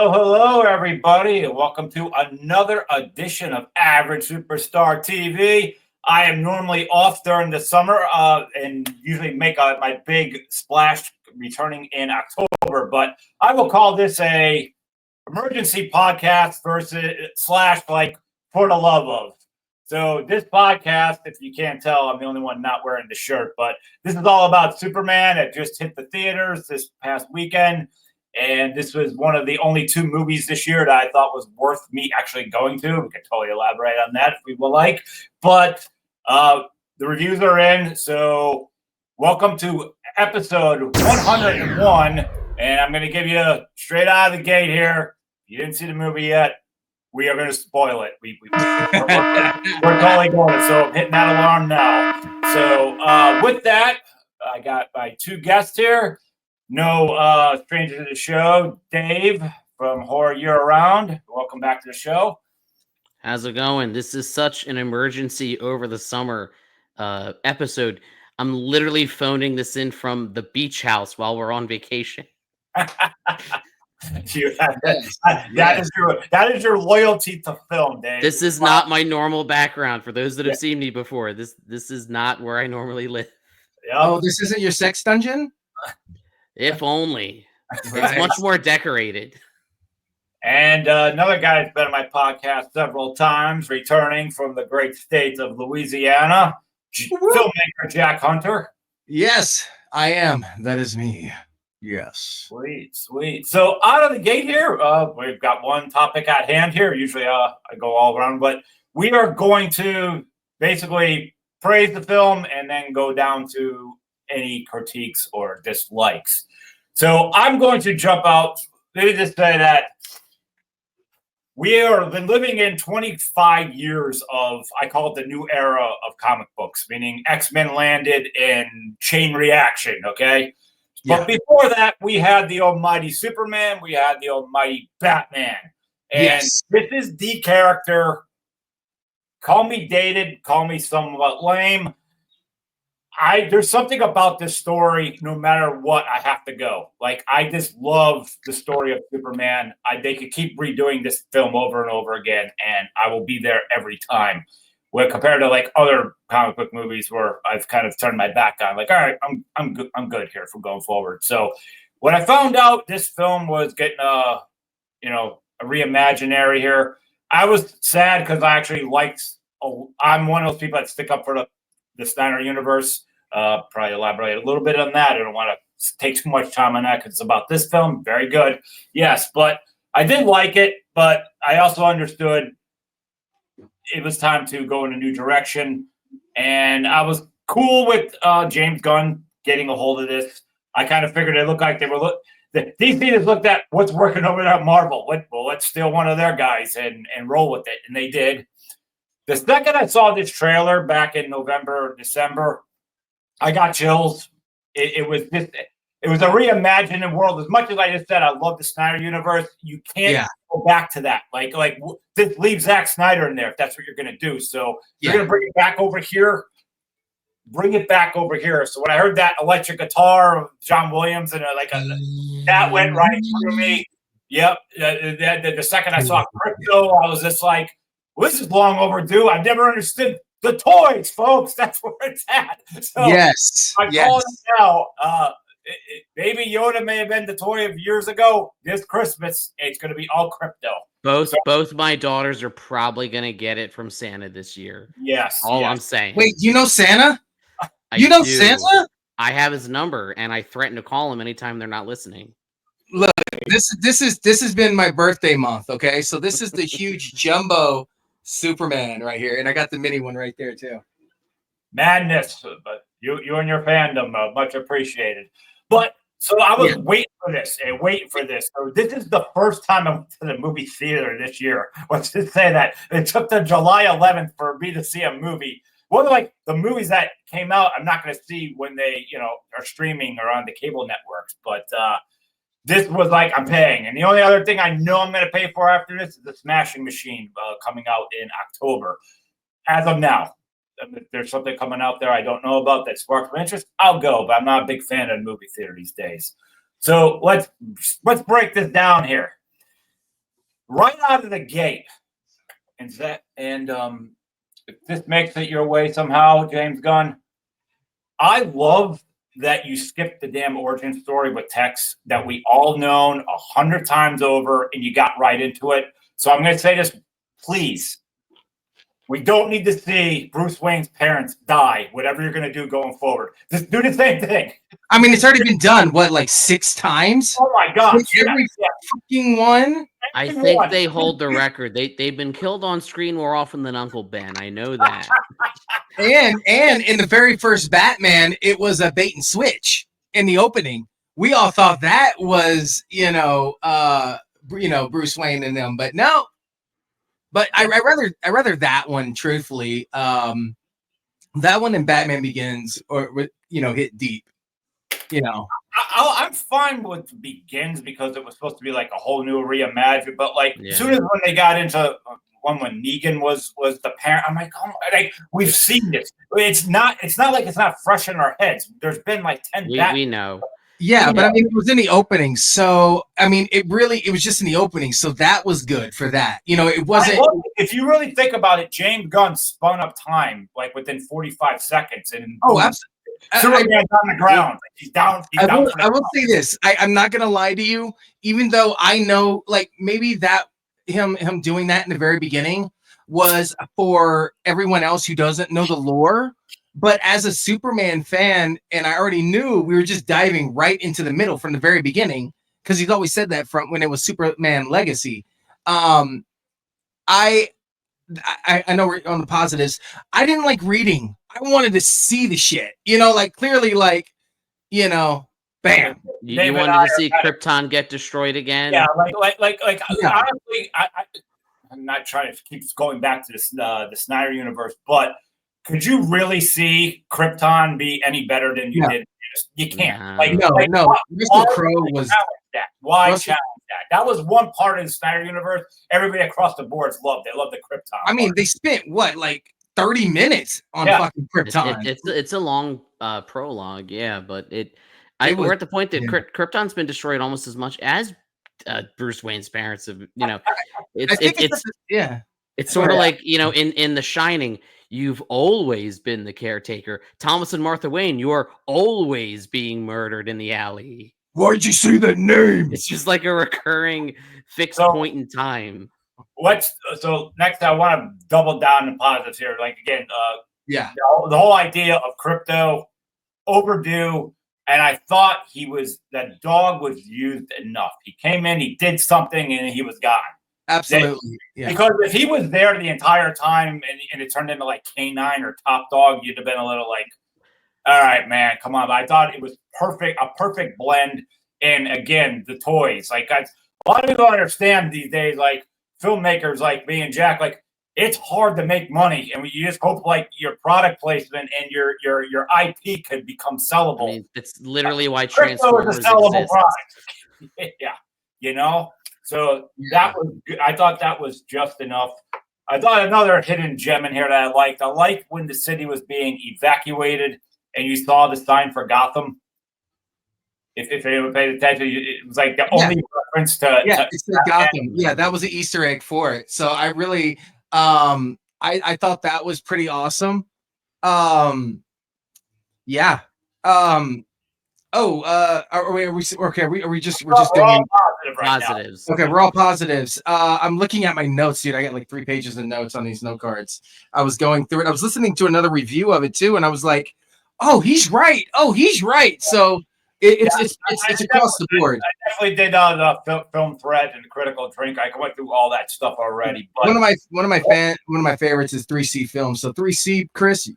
Hello, everybody, and welcome to another edition of Average Superstar TV. I am normally off during the summer and usually make my big splash returning in October, but I will call this a emergency podcast versus slash like for the love of. So this podcast, if you can't tell, I'm the only one not wearing the shirt, but this is all about Superman. It just hit the theaters this past weekend. And this was one of the only two movies this year that I thought was worth me actually going to. We can totally elaborate on that if we would like. But the reviews are in. So welcome to episode 101. And I'm going to give you straight out of the gate here. If you didn't see the movie yet, we are going to spoil it. We're totally going to. So I'm hitting that alarm now. So with that, I got my two guests here. No stranger to the show, Dave from Horror Year Round. Welcome back to the show. How's it going? This is such an emergency over the summer episode. I'm literally phoning this in from the beach house while we're on vacation. That is your loyalty to film, Dave. This is not my normal background. For those that have seen me before, this is not where I normally live. Yep. Oh, this isn't your sex dungeon? If only. Right. It's much more decorated. And another guy that's been on my podcast several times, returning from the great state of Louisiana, filmmaker Jack Hunter. Yes, I am. That is me. Yes. Sweet. So out of the gate here, we've got one topic at hand here. Usually I go all around, but we are going to basically praise the film and then go down to any critiques or dislikes. So I'm going to jump out. Let me just say that we have been living in 25 years of, I call it the new era of comic books, meaning X-Men landed in Chain Reaction, okay? Yeah. But before that, we had the almighty Superman, we had the almighty Batman. And This is the character, call me dated, call me somewhat lame, there's something about this story, no matter what, I have to go. Like, I just love the story of Superman. They could keep redoing this film over and over again, and I will be there every time. Where compared to like other comic book movies where I've kind of turned my back on, like, all right, I'm good here from going forward. So when I found out this film was getting a reimaginary here, I was sad because I actually liked. I'm one of those people that stick up for the Snyder universe. Probably elaborate a little bit on that. I don't want to take too much time on that because it's about this film. Very good. Yes, but I did like it, but I also understood it was time to go in a new direction. And I was cool with James Gunn getting a hold of this. I kind of figured it looked like they were DC just looked at what's working over there at Marvel. Let's steal one of their guys and roll with it. And they did. The second I saw this trailer back in November or December, I got chills. It was a reimagining world. As much as I just said, I love the Snyder universe. You can't go back to that. Like this leave Zack Snyder in there if that's what you're going to do. So you're going to bring it back over here. Bring it back over here. So when I heard that electric guitar of John Williams and that went right through me. Yep. The second I saw Crypto, I was just like, well, this is long overdue. I've never understood the toys, folks. That's where it's at. So I call it now. Baby Yoda may have been the toy of years ago. This Christmas, it's going to be all crypto. Both my daughters are probably going to get it from Santa this year. Yes. I'm saying. Wait, you know Santa? Santa? I have his number, and I threaten to call him anytime they're not listening. Look, this has been my birthday month. Okay, so this is the huge jumbo Superman right here, and I got the mini one right there too. Madness, but you and your fandom, much appreciated. But so I was waiting for this. So this is the first time I went to the movie theater this year. Let's just say that it took to July 11th for me to see a movie. One of like the movies that came out, I'm not going to see when they are streaming or on the cable networks, but. This was like, I'm paying. And the only other thing I know I'm going to pay for after this is the Smashing Machine coming out in October. As of now, if there's something coming out there I don't know about that sparks my interest, I'll go. But I'm not a big fan of the movie theater these days. So let's break this down here. right out of the gate. And if this makes it your way somehow, James Gunn, I love that you skipped the damn origin story with Tex that we all known 100 times over, and you got right into it. So I'm going to say this, please. We don't need to see Bruce Wayne's parents die, whatever you're going to do going forward. Just do the same thing. I mean, it's already been done, what, like 6 times? Oh my God. Every fucking one? I think they hold the record. They've been killed on screen more often than Uncle Ben. I know that. And in the very first Batman, it was a bait and switch in the opening. We all thought that was, Bruce Wayne and them, but no. But I rather that one, truthfully. That one and Batman Begins, or hit deep. I'm fine with Begins because it was supposed to be like a whole new reimagined. But as soon as when they got into one when Negan was the parent, I'm like, oh, we've seen this. It's not like it's not fresh in our heads. There's been like 10. We know. Yeah, but I mean, it was in the opening, so I mean, it was just in the opening, so that was good for that. It wasn't. If you really think about it, James Gunn spun up time like within 45 seconds, and absolutely. Superman's on the ground. He's down. I will say this: I'm not gonna lie to you, even though I know, like maybe that him doing that in the very beginning was for everyone else who doesn't know the lore. But as a Superman fan, and I already knew we were just diving right into the middle from the very beginning, because he's always said that from when it was Superman Legacy. I know we're on the positives. I didn't like reading. I wanted to see the shit. Clearly, bam. You wanted to see Krypton get destroyed again? Yeah, honestly, I'm not trying to keep going back to this the Snyder universe, but could you really see Krypton be any better than you did? You can't. No. Mr. Crow was that. Why challenge that? That was one part of the Snyder universe. Everybody across the boards loved. They loved the Krypton. I mean, they spent 30 minutes on fucking Krypton. It's a long prologue, but we're at the point that Krypton's been destroyed almost as much as Bruce Wayne's parents have. It's sort of like in The Shining. You've always been the caretaker. Thomas and Martha Wayne, you are always being murdered in the alley. Why'd you say that name? It's just like a recurring fixed point in time. So next, I want to double down in positives here. The whole idea of Crypto overdue, and I thought that dog was used enough. He came in, he did something, and he was gone. Absolutely. Because if he was there the entire time and it turned into like K9 or Top Dog, you'd have been a little like, all right, man, come on. But I thought it was a perfect blend. And again, the toys. A lot of people don't understand these days, like filmmakers like me and Jack, it's hard to make money. And you just hope your product placement and your IP could become sellable. I mean, it's literally why Transformers is a sellable product. So that was good. I thought that was just enough. I thought another hidden gem in here that I liked. I liked when the city was being evacuated and you saw the sign for Gotham. If anyone paid attention, it was like the only reference to it's Gotham. Yeah, that was an Easter egg for it. So I really, I thought that was pretty awesome. Are we just doing positives? Okay, we're all positives. I'm looking at my notes, dude. I got like 3 pages of notes on these note cards. I was going through it. I was listening to another review of it too, and I was like, "Oh, he's right. Oh, he's right." So it's across the board. I definitely did the film thread and critical drink. I went through all that stuff already. But one of my favorites is 3C Films. So 3C, Chris,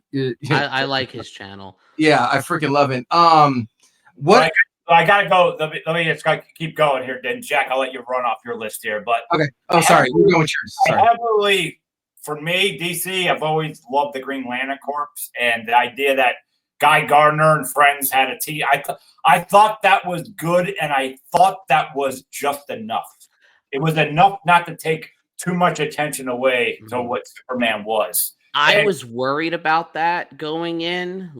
I like his channel. Yeah, I freaking love it. What I gotta go. Let me just keep going here, then Jack. I'll let you run off your list here. But okay. Oh, sorry. You're going with yours. Sorry. For me, DC, I've always loved the Green Lantern Corps and the idea that Guy Gardner and friends had a team. I thought that was good, and I thought that was just enough. It was enough not to take too much attention away to what Superman was. I was worried about that going in,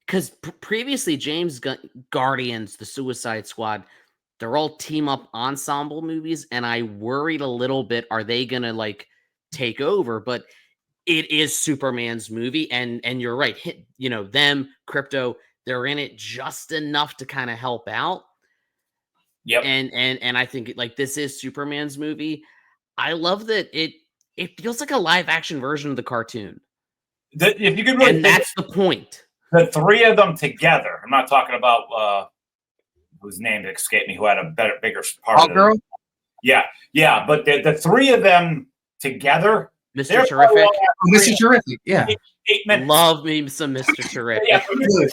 because previously James Guardians, the Suicide Squad, they're all team up ensemble movies, and I worried a little bit, are they gonna like take over? But it is Superman's movie, and you're right. Them, Crypto, they're in it just enough to kind of help out. Yep. And I think like this is Superman's movie. I love that it feels like a live action version of the cartoon. If you could really and that's the point. The three of them together. I'm not talking about whose name escaped me, who had a bigger part of Girl? Yeah. But the three of them together. Mr. Terrific. Mr. Terrific, yeah. 8 minutes. Love me some Mr. Terrific. Yeah,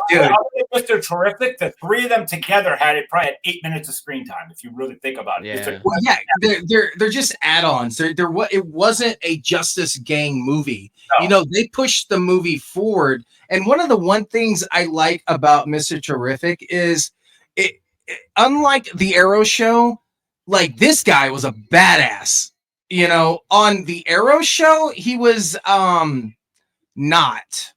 dude. Mr. Terrific, the three of them together probably had 8 minutes of screen time, if you really think about it. Yeah. Well, yeah, they're just add-ons. It wasn't a Justice Gang movie. No. They pushed the movie forward. And one of the things I like about Mr. Terrific is unlike the Arrow show, like this guy was a badass. On the Arrow show, he was not,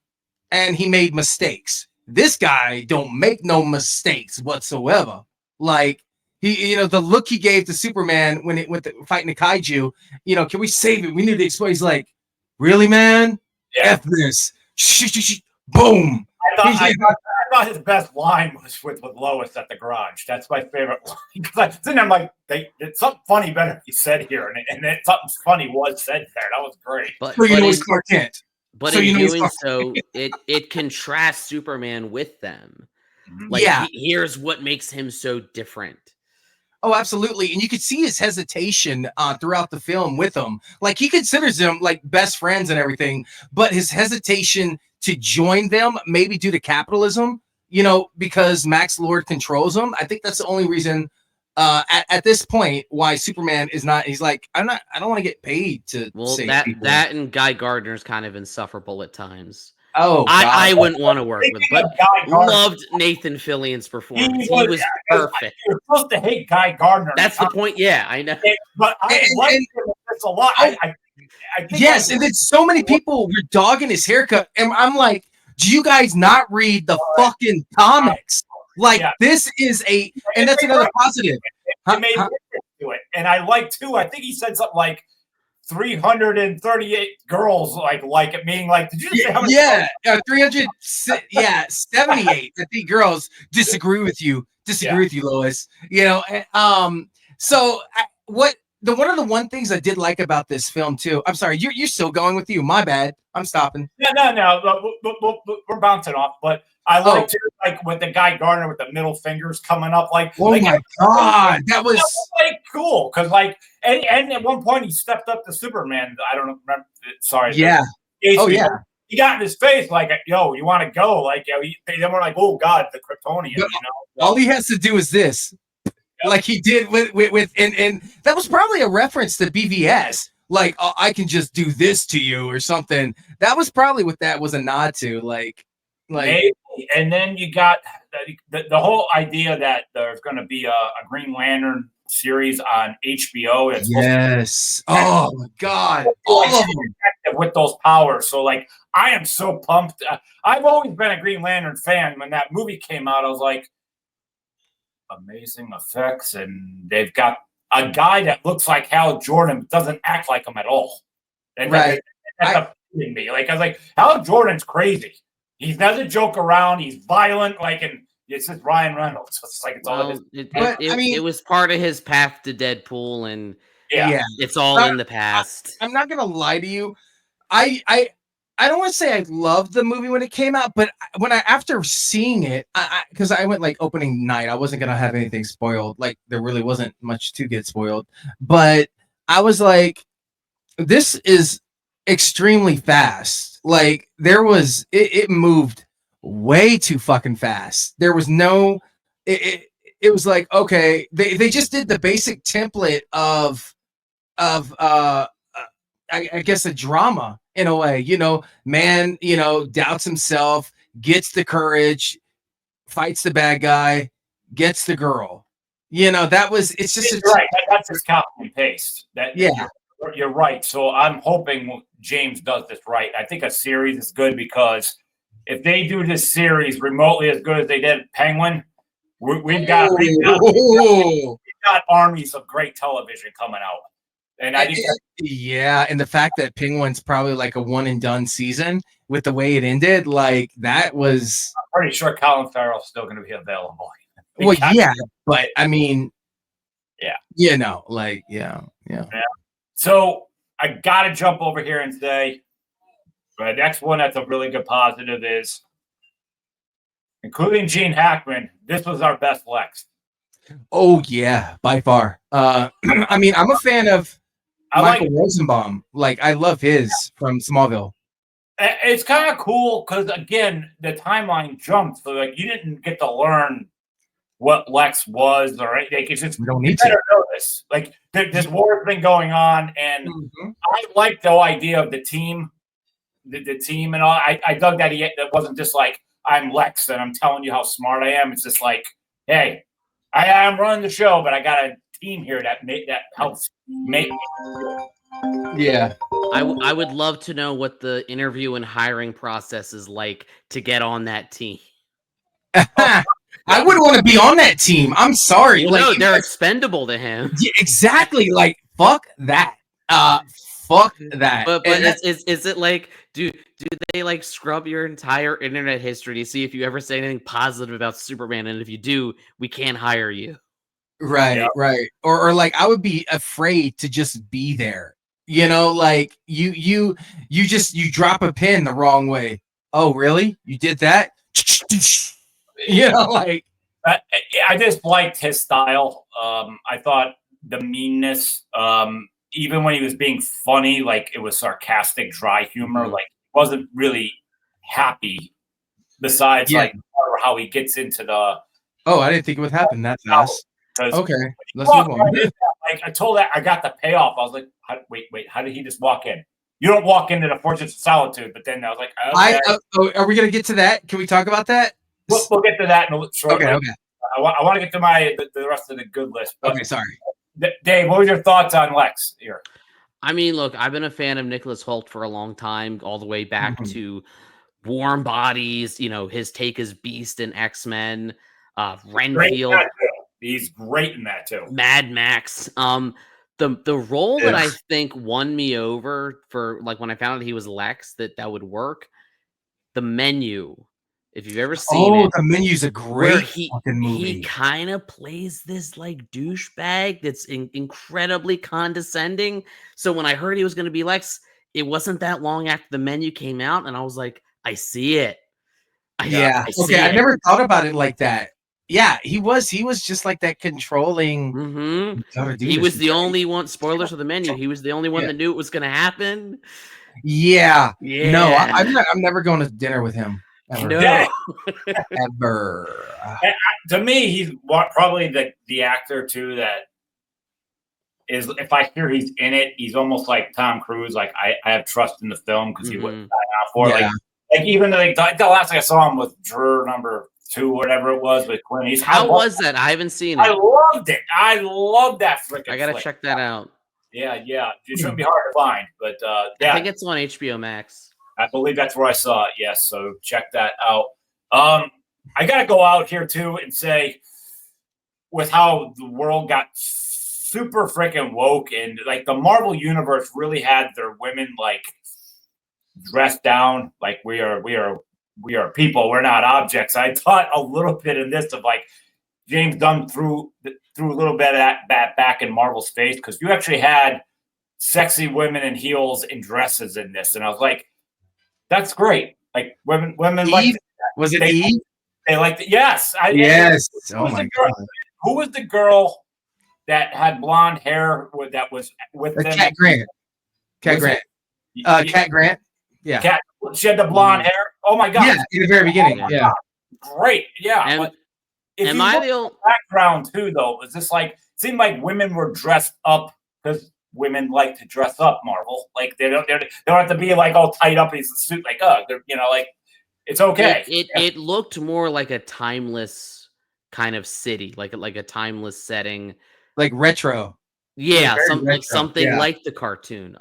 and he made mistakes. This guy don't make no mistakes whatsoever. Like he, the look he gave to Superman when it went fighting the kaiju, can we save it? We need to explode. He's like, really, man? Yeah. F this. Boom. I thought his best line was with Lois at the garage. That's my favorite line. Because I'm like, it's something funny better he said here, and something funny was said there. That was great. But he's Clark Kent. But in doing so, it contrasts Superman with them. Like, here's what makes him so different. Oh, absolutely. And you could see his hesitation throughout the film with them. Like, he considers them like best friends and everything, but his hesitation to join them, maybe due to capitalism, because Max Lord controls them. I think that's the only reason at this point why Superman is not. He's like, I don't want to get paid to save people. That and Guy Gardner's kind of insufferable at times. Oh, I wouldn't want to work with, but loved Nathan Fillion's performance. He was perfect. You're supposed to hate Guy Gardner. That's the point. Yeah, I know. But I like him a lot. I think yes, and then so many people were dogging his haircut, and I'm like, do you guys not read the fucking comics? Like, this is and that's another positive. It made to it, and I like too. I think he said something like 338 girls like it, meaning like, did you just say how many? Yeah, 78. I think girls disagree with you. With you, Lois. So one of the things I did like about this film too. I'm sorry, you're still going with you. My bad. I'm stopping. No. We're bouncing off, but I like to with the Guy Gardner with the middle fingers coming up. Like, oh my god, that was like cool because and at one point he stepped up to Superman. I don't remember. Sorry. Yeah. He got in his face like, "Yo, you want to go?" Like, they were like, "Oh God, the Kryptonian." All he has to do is this. Like he did with and that was probably a reference to BVS. Like, I can just do this to you or something. That was probably what that was a nod to. Like maybe. And then you got the whole idea that there's going to be a Green Lantern series on HBO. Yes. Oh my God. All of them with those powers. So like, I am so pumped. I've always been a Green Lantern fan. When that movie came out, I was like, amazing effects, and they've got a guy that looks like Hal Jordan but doesn't act like him at all. And right. That's upsetting me. Like, I was like, Hal Jordan's crazy. He doesn't joke around. He's violent. Like, and it's just Ryan Reynolds. It's like it was part of his path to Deadpool, and it's all in the past. I'm not gonna lie to you. I don't want to say I loved the movie when it came out, but after seeing it, because I went like opening night, I wasn't gonna have anything spoiled. Like, there really wasn't much to get spoiled, but I was like, this is extremely fast. Like, it moved way too fucking fast. There was no, it was like, okay, they just did the basic template of I guess a drama in a way, man, doubts himself, gets the courage, fights the bad guy, gets the girl. It's just right. That's his copy and paste. Yeah. You're right. So I'm hoping James does this right. I think a series is good because if they do this series remotely as good as they did Penguin, we've got got armies of great television coming out. And I think yeah, and the fact that Penguin's probably like a one and done season with the way it ended, like that was. I'm pretty sure Colin Farrell's still going to be available. Well, yeah, but I mean, yeah, yeah. So I got to jump over here and say, the next one that's a really good positive is, including Gene Hackman, this was our best Lex. Oh yeah, by far. I mean, I'm a fan of Michael Rosenbaum. Like, I love his from Smallville. It's kind of cool because, again, the timeline jumped. So, like, you didn't get to learn what Lex was or anything. Like, it's just, we don't need to know this. Like, this war's been going on, and I like the idea of the team, the team and all. I dug that that wasn't just like, I'm Lex and I'm telling you how smart I am. It's just like, hey, I am running the show, but I got a team here that helps make me. Yeah. I would love to know what the interview and hiring process is like to get on that team. I wouldn't want to be on that team. I'm sorry. Well, no, they're expendable to him. Yeah, exactly. Like, fuck that. Fuck that. But is it like, do they like scrub your entire internet history to see if you ever say anything positive about Superman? And if you do, we can't hire you. Right. Or like, I would be afraid to just be there. You know, like you drop a pin the wrong way. Oh, really? You did that? You know, like I just liked his style. I thought the meanness, even when he was being funny, like it was sarcastic, dry humor. Like wasn't really happy. Besides, like how he gets into the. Oh, I didn't think it would happen that fast. Okay, let's move on. Like I told that I got the payoff. I was like, wait, how did he just walk in? You don't walk into the Fortress of Solitude, but then I was like, okay. Are we gonna get to that? Can we talk about that? We'll get to that shortly. Okay. I want to get to the rest of the good list. Okay, sorry. Dave, what were your thoughts on Lex here? I mean, look, I've been a fan of Nicholas Hoult for a long time, all the way back to Warm Bodies. You know, his take as Beast in X-Men, Renfield. He's great in that too. Mad Max. The role that I think won me over for like when I found out he was Lex, that would work. The Menu. If you've ever seen it, The Menu's a great fucking movie. He kind of plays this like douchebag that's incredibly condescending. So when I heard he was going to be Lex, it wasn't that long after The Menu came out, and I was like, I see it. I never thought about it like that. Yeah, he was just like that controlling. He was the only one. Spoilers for The Menu. He was the only one that knew it was going to happen. Yeah. No, I'm never going to dinner with him. Ever. No. Ever. To me, he's probably the actor too that is. If I hear he's in it, he's almost like Tom Cruise. Like I have trust in the film because he wouldn't sign out for it. Like even though the last thing I saw him was Juror number 2, whatever it was with Clint. How was that? I haven't seen it. I loved it. I love that freaking. I gotta check that out. Yeah. It shouldn't be hard to find, but I think it's on HBO Max. I believe that's where I saw it. Yes, so check that out. I got to go out here too and say, with how the world got super freaking woke and like the Marvel universe really had their women like dressed down like we are people. We're not objects. I thought a little bit in this of like James Gunn threw a little bit of that back in Marvel's face because you actually had sexy women in heels and dresses in this, and I was like. That's great. Like women like was it Eve? They liked it. Yes. Yes. Oh my God. Who was the girl that had blonde hair that was with them? Cat Grant. Cat Grant. Yeah. She had the blonde hair. Oh my God. Yeah, in the very beginning. Yeah. Great. Yeah. Am I the background too though? Was this like seemed like women were dressed up because women like to dress up, Marvel. Like they don't have to be like all tight up in a suit. Like like it's okay. It looked more like a timeless kind of city, like a timeless setting, like retro. Yeah, something like the cartoon.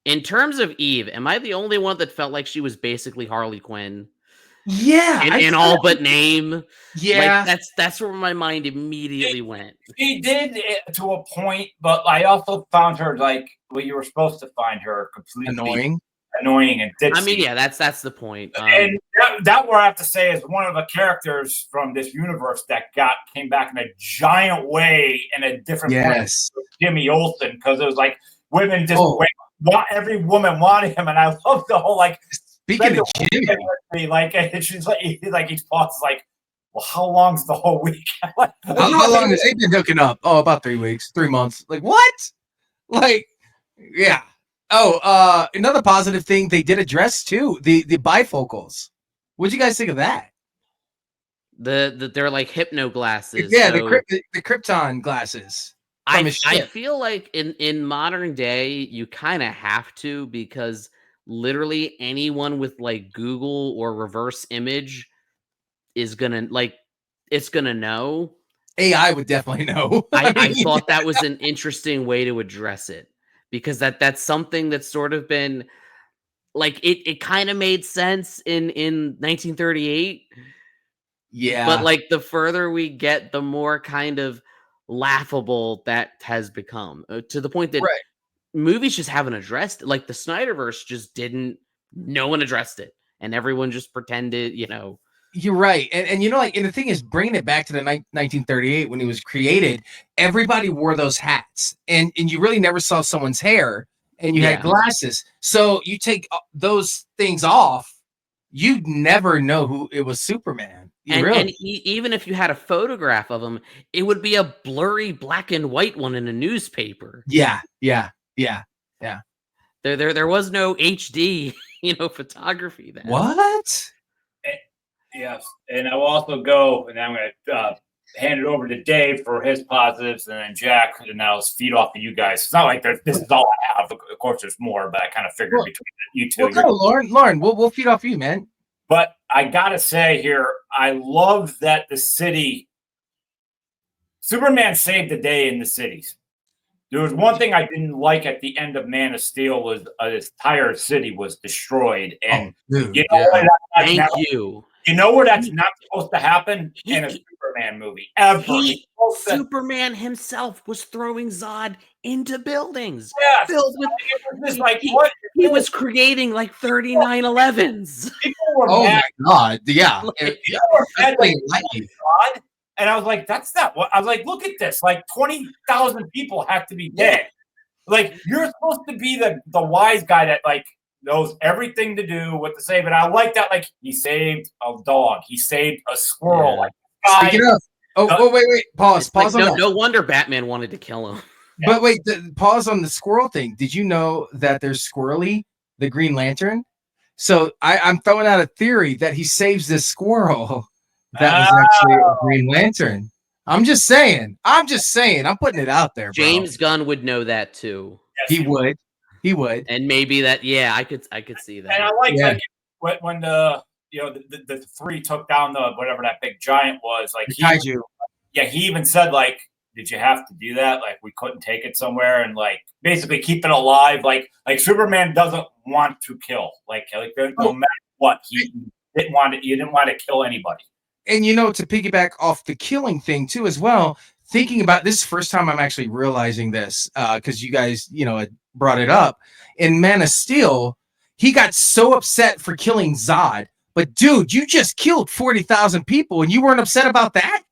In terms of Eve, am I the only one that felt like she was basically Harley Quinn? Yeah, in all but name. yeah. Like that's where my mind immediately went. She did it to a point, but I also found her like what you were supposed to find her completely annoying and ditzy. I mean, yeah, that's the point. And that what I have to say is one of the characters from this universe that came back in a giant way in a different way. Jimmy Olsen, because it was like women just every woman wanted him, and I love the whole like. Speaking of Jimmy, like she's like his boss is like, well, how long's the whole week? how long has he been hooking up? Oh, about 3 weeks, 3 months. Like what? Like, yeah. Oh, another positive thing they did address too, the bifocals. What'd you guys think of that? They're like hypno glasses. Yeah, so the Krypton glasses. I feel like in modern day you kind of have to, because literally anyone with like Google or reverse image is gonna it's gonna know. AI would definitely know. I thought that was an interesting way to address it, because that's something that's sort of been like it kind of made sense in 1938. Yeah. But like the further we get, the more kind of laughable that has become, to the point that movies just haven't addressed it. Like the Snyderverse just didn't, no one addressed it, and everyone just pretended, You're right. And like, and the thing is, bringing it back to the 1938 when it was created, everybody wore those hats, and you really never saw someone's hair, and you had glasses. So you take those things off, you'd never know who it was Superman. And even if you had a photograph of him, it would be a blurry black and white one in a newspaper. Yeah. There was no HD, photography then. What? Yes, and I will also go, and I'm going to hand it over to Dave for his positives, and then Jack, and I'll feed off of you guys. It's not like this is all I have. Of course, there's more, but I kind of figured between you two. Well, Lauren, we'll feed off you, man. But I gotta say here, I love that the city, Superman saved the day in the cities. There was one thing I didn't like at the end of Man of Steel was this entire city was destroyed, and Thank you. You know where that's not supposed to happen in a Superman movie ever. Superman himself was throwing Zod into buildings filled with. He was creating like 3911s. My god! Yeah. And I was like, "That's not what." I was like, "Look at this! Like 20,000 people have to be dead. Like you're supposed to be the wise guy that like." Knows everything to do what to save, and I like that. Like he saved a dog, he saved a squirrel. Like speaking of, wait, pause on that. No wonder Batman wanted to kill him. But wait, pause on the squirrel thing. Did you know that there's Squirrely, the Green Lantern? So I'm throwing out a theory that he saves this squirrel that was actually a Green Lantern. I'm just saying. I'm putting it out there. James Gunn would know that too. Yes, he would, and maybe that. Yeah, I could see that. And I like when the the three took down the whatever that big giant was. Like kaiju. He even said like, "Did you have to do that? Like we couldn't take it somewhere and like basically keep it alive." Like Superman doesn't want to kill. Like no matter what, he didn't want to. You didn't want to kill anybody. And to piggyback off the killing thing too, as well. Thinking about this, first time I'm actually realizing this because you guys, had brought it up in Man of Steel. He got so upset for killing Zod, but dude, you just killed 40,000 people, and you weren't upset about that.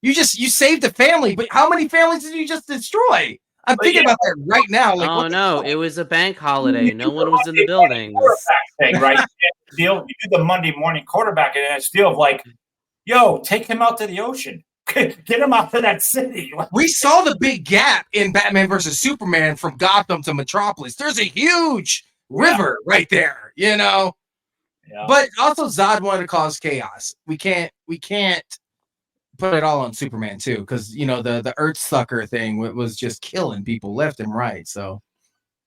You saved a family, but how many families did you just destroy? I'm thinking about that right now. Like, oh no, it was a bank holiday. No one was in the building. Thing, right? You do the Monday morning quarterback, and it's still like, yo, take him out to the ocean. Get him out of that city. We saw the big gap in Batman versus Superman from Gotham to Metropolis. There's a huge river right there, Yeah. But also Zod wanted to cause chaos. We can't put it all on Superman too, because the Earthsucker thing was just killing people left and right. So,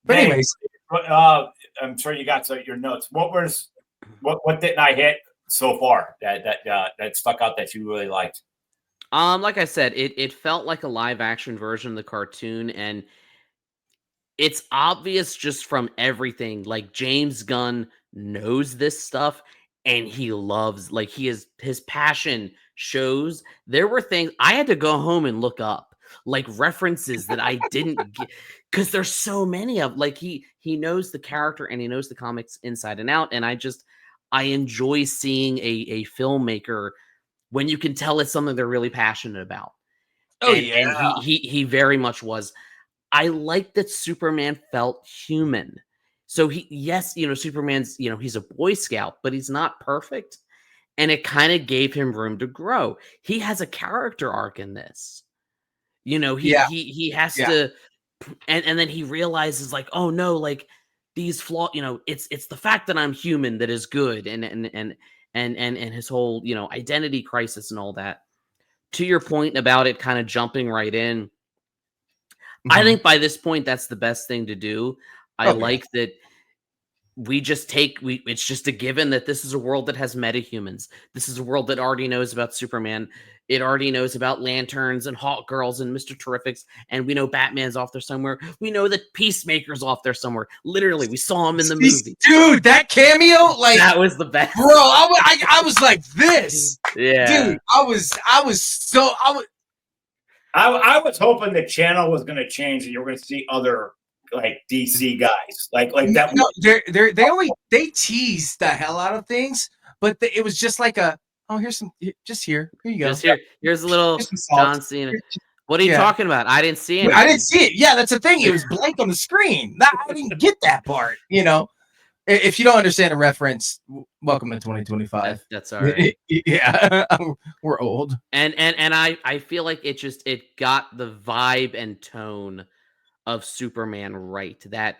but anyways, I'm sure you got your notes. What didn't I hit so far that stuck out that you really liked? Like I said, it felt like a live action version of the cartoon, and it's obvious just from everything. Like James Gunn knows this stuff, and he loves, like, his passion shows. There were things I had to go home and look up, like references that I didn't get, because there's so many of, like, he knows the character and he knows the comics inside and out, and I enjoy seeing a filmmaker when you can tell it's something they're really passionate about. Oh And yeah. he very much was. I like that Superman felt human. So yes, Superman's, he's a Boy Scout, but he's not perfect. And it kind of gave him room to grow. He has a character arc in this. Yeah. He has Yeah. to, and then he realizes, like, oh no, like, these flaws, it's the fact that I'm human that is good, and his whole, identity crisis and all that. To your point about it kind of jumping right in, I Mhm. think by this point that's the best thing to do. I Oh, yeah. like that it's just a given that this is a world that has metahumans. This is a world that already knows about Superman. It already knows about Lanterns and Hawk Girls and Mr. Terrifics, and we know Batman's off there somewhere. We know that Peacemaker's off there somewhere. Literally, we saw him in the movie. Dude, that cameo, like, That was the best. bro, I was like this. Yeah. Dude, I was I was hoping the channel was going to change and you were going to see other like DC guys, like that. No, they teased the hell out of things, but it was just like here's some, just here you go. Just here's a little Here's some salt. John Cena. What are you talking about? I didn't see anything. I didn't see it. Yeah, that's the thing. It was blank on the screen. I didn't get that part. If you don't understand a reference, welcome to 2025. That's all right. Yeah, we're old. And I feel like it got the vibe and tone of Superman right. That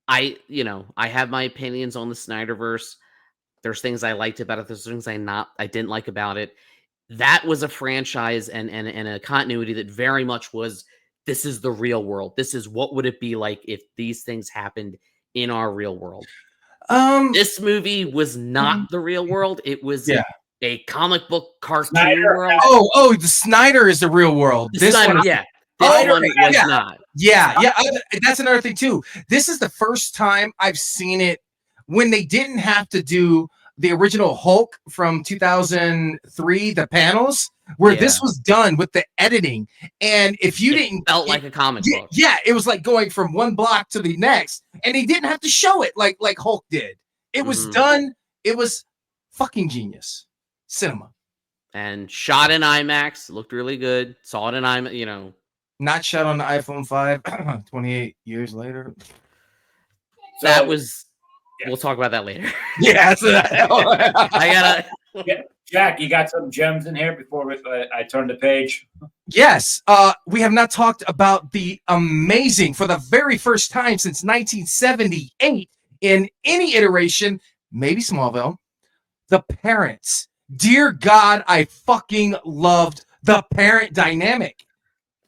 I have my opinions on the Snyderverse. There's things I liked about it. There's things I didn't like about it. That was a franchise and a continuity that very much was, this is the real world. This is what would it be like if these things happened in our real world. This movie was not the real world. It was a comic book cartoon world. Oh, the Snyder is the real world. This one was not. Yeah. That's another thing too. This is the first time I've seen it when they didn't have to do the original Hulk from 2003, the panels, where this was done with the editing. And if you didn't felt like a comic book. Yeah, it was like going from one block to the next, and they didn't have to show it like Hulk did. It was done. It was fucking genius cinema. And shot in IMAX, looked really good. Saw it in IMAX, Not shot on the iPhone 5 28 years later. That was we'll talk about that later. Yeah, I gotta. Jack, you got some gems in here before I turn the page? Yes. We have not talked about the amazing, for the very first time since 1978 in any iteration, maybe Smallville, the parents. Dear God, I fucking loved the parent dynamic.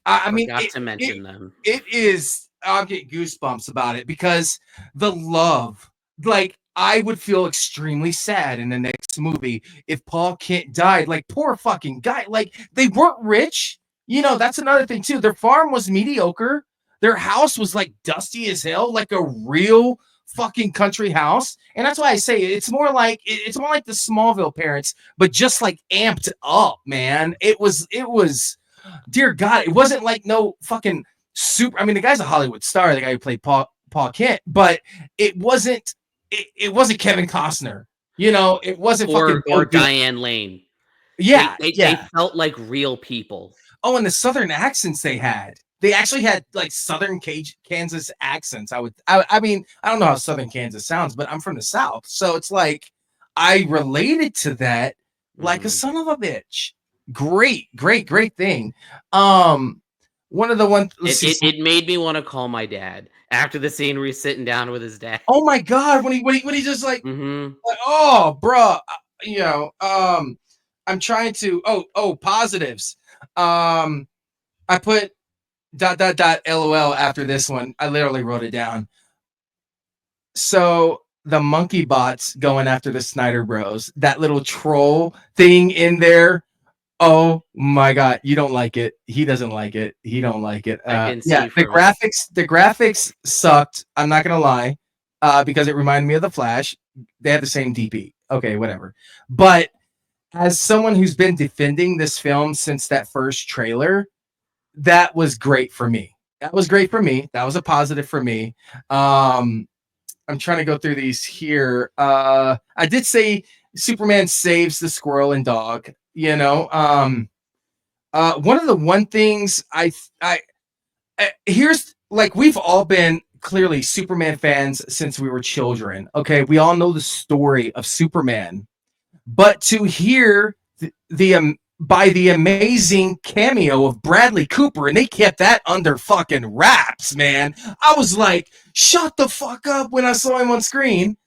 I mean, to mention them. It is. I'll get goosebumps about it because the love. Like, I would feel extremely sad in the next movie if Paul Kent died. Like, poor fucking guy. Like, they weren't rich. That's another thing too. Their farm was mediocre. Their house was like dusty as hell, like a real fucking country house. And that's why I say it's more like the Smallville parents, but just like amped up, man. It was. Dear God, it wasn't like no fucking super. I mean, the guy's a Hollywood star, the guy who played Paul Kent, but it wasn't. It wasn't Kevin Costner, it wasn't or Diane Lane. Yeah, they felt like real people. Oh, and the Southern accents they actually had like Southern Kansas accents. I mean, I don't know how Southern Kansas sounds, but I'm from the South, so it's like I related to that like a son of a bitch. Great thing. One of the ones it made me want to call my dad after the scene where he's sitting down with his dad. Oh my God, when he just like, like, oh, bro, I'm trying to positives. I put ... LOL after this one. I literally wrote it down. So the monkey bots going after the Snyder Bros, that little troll thing in there. Oh my God, you don't like it. He doesn't like it. He don't like it. The graphics sucked. I'm not gonna lie, because it reminded me of the Flash. They had the same DP. Okay, whatever. But as someone who's been defending this film since that first trailer, that was great for me. That was great for me. That was a positive for me. I'm trying to go through these here. I did say Superman saves the squirrel and dog. You know, one of the one things here's like we've all been clearly Superman fans since we were children. Okay, we all know the story of Superman, but to hear by the amazing cameo of Bradley Cooper, and they kept that under fucking wraps, man. I was like, shut the fuck up when I saw him on screen.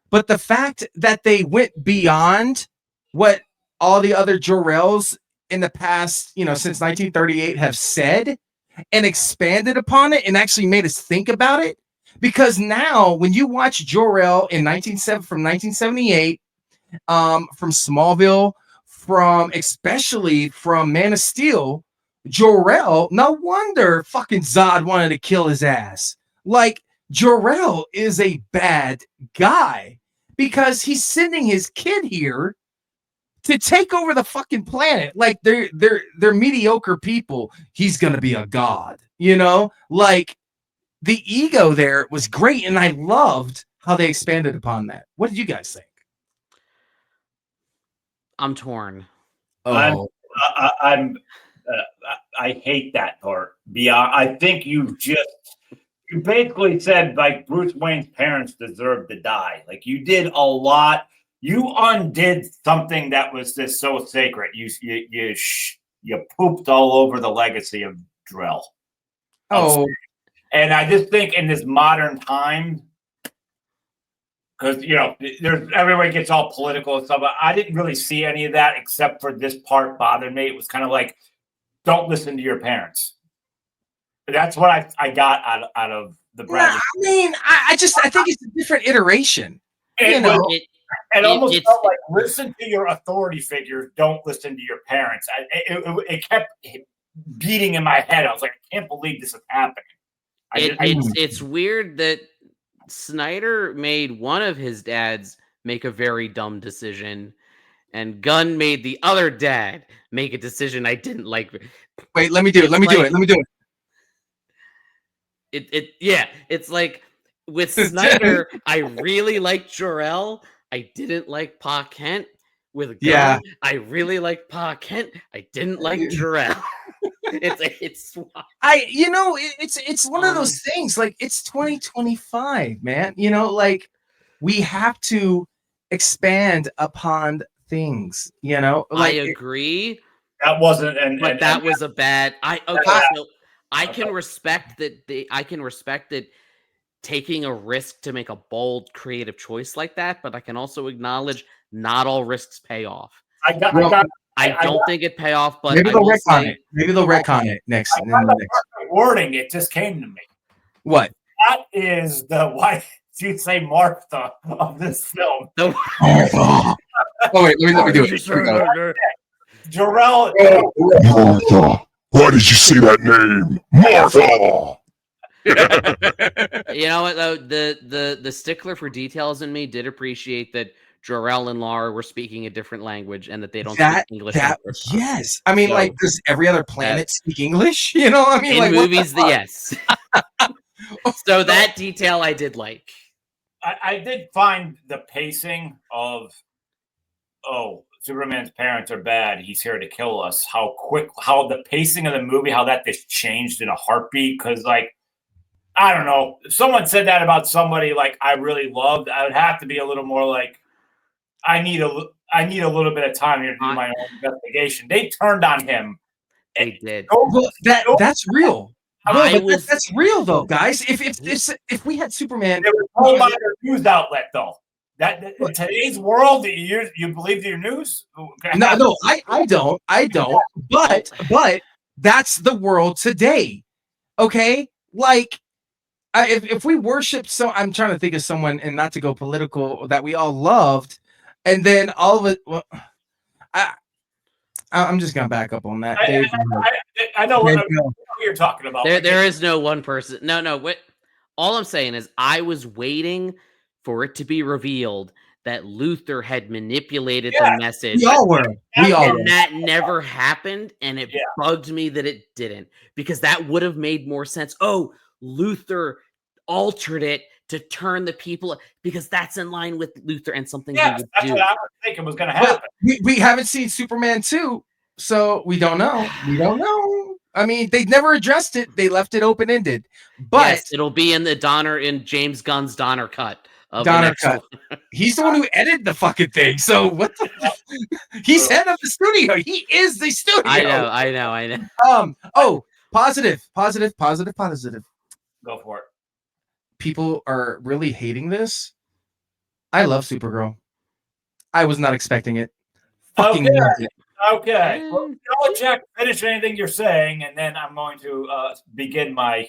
But the fact that they went beyond what all the other Jor-Els in the past, since 1938 have said and expanded upon it and actually made us think about it. Because now when you watch Jor-El from 1978, from Smallville, especially from Man of Steel, Jor-El, no wonder fucking Zod wanted to kill his ass. Like, Jor-El is a bad guy because he's sending his kid here to take over the fucking planet. Like, they're mediocre people. He's gonna be a god, Like, the ego there was great, and I loved how they expanded upon that. What did you guys think? I'm torn. Oh, I hate that part. Beyond, I think you basically said like Bruce Wayne's parents deserved to die. Like you did a lot. You undid something that was just so sacred. You pooped all over the legacy of Drell. Oh, and I just think in this modern time, because everybody gets all political and stuff. But I didn't really see any of that except for this part bothered me. It was kind of like, don't listen to your parents. That's what I got out of the Bradley. I mean, I think it's a different iteration. It almost felt like listen to your authority figures, don't listen to your parents. It kept beating in my head. I was like, I can't believe this is happening. It's weird that Snyder made one of his dads make a very dumb decision, and Gunn made the other dad make a decision I didn't like. Wait, let me do it. It's like with Snyder, I really liked Jor-El. I didn't like Pa Kent. With Gunn, I really liked Pa Kent. I didn't like Jor-El. It's one of those things. Like, it's 2025, man. Like, we have to expand upon things. Like, I agree. That wasn't, that was a bad. So I can respect that. I can respect that taking a risk to make a bold, creative choice like that. But I can also acknowledge not all risks pay off. I don't think it pay off, but maybe they'll retcon it. Maybe they'll retcon it next. Wording, it just came to me. What? That is why you say Martha of this film. Martha. Oh wait, let me do it. Jor-El. Martha. Why did you say that name, Martha? You know what though? The stickler for details in me did appreciate that Jor-El and Lara were speaking a different language and that they don't speak English. Yes. I mean, like, does every other planet speak English? I mean, in like, movies, yes. So that detail I did like. I did find the pacing of, Superman's parents are bad. He's here to kill us. How the pacing of the movie, how that just changed in a heartbeat. Because, like, I don't know. If someone said that about somebody like I really loved, I would have to be a little more like, I need a little bit of time here to do my own investigation. They turned on him. They did. Well, that's real. That's real though, guys. If we had Superman, there was no minor news outlet though. That in today's world, you believe your news? No, I don't. But that's the world today. Okay, like. If we worship, I'm trying to think of someone, and not to go political, that we all loved, and then all of it. Well, I'm just gonna back up on that. I know what you're talking about. There is no one person. No. What? All I'm saying is, I was waiting for it to be revealed that Luthor had manipulated Yeah, the message. We all were. We all were. And that never happened, and it Yeah. bugged me that it didn't, because that would have made more sense. Oh, Luthor altered it to turn the people, because that's in line with Luthor and something he Yes, would that's do. what I was thinking was going to But happen. we haven't seen Superman 2, so we don't know. We don't know. I mean, they never addressed it. They left it open-ended. But Yes, it'll be in the Donner, in James Gunn's Donner cut of the Donner next cut. one. He's the one who edited the fucking thing. So what the he's head of the studio. He is the studio. I know. Oh, positive. Go for it. People are really hating this. I love Supergirl. I was not expecting it. Fucking Okay. loved it. Okay. Well, Jack, finish anything you're saying, and then I'm going to begin my.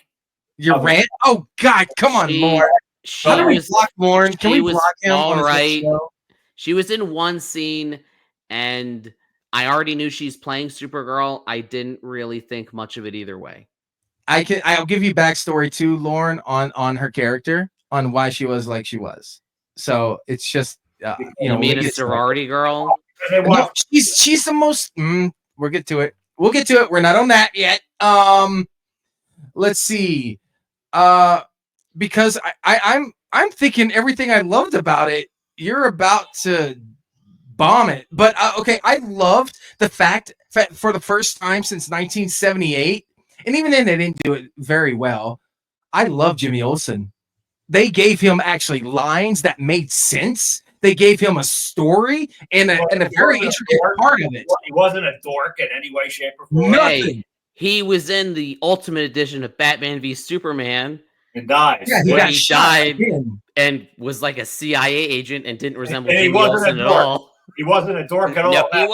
Your rant? Oh God, come on, Lauren. How do we block Lauren? Can we block him? All right. She was in one scene, and I already knew she's playing Supergirl. I didn't really think much of it either way. I'll give you backstory too, Lauren, on her character, on why she was like she was. So it's just you mean a sorority girl? No, she's the most. We'll get to it. We'll get to it. We're not on that yet. Let's see. Because I'm thinking everything I loved about it, you're about to bomb it. But okay, I loved the fact that for the first time since 1978, and even then they didn't do it very well. I love Jimmy Olsen. They gave him actually lines that made sense. They gave him a story and a very intricate part of it. He wasn't a dork in any way, shape, or form. Nothing. He was in the Ultimate Edition of Batman v Superman. And dies. Yeah, he died and was like a CIA agent and didn't resemble Jimmy Olsen at all. He wasn't a dork at all. No, he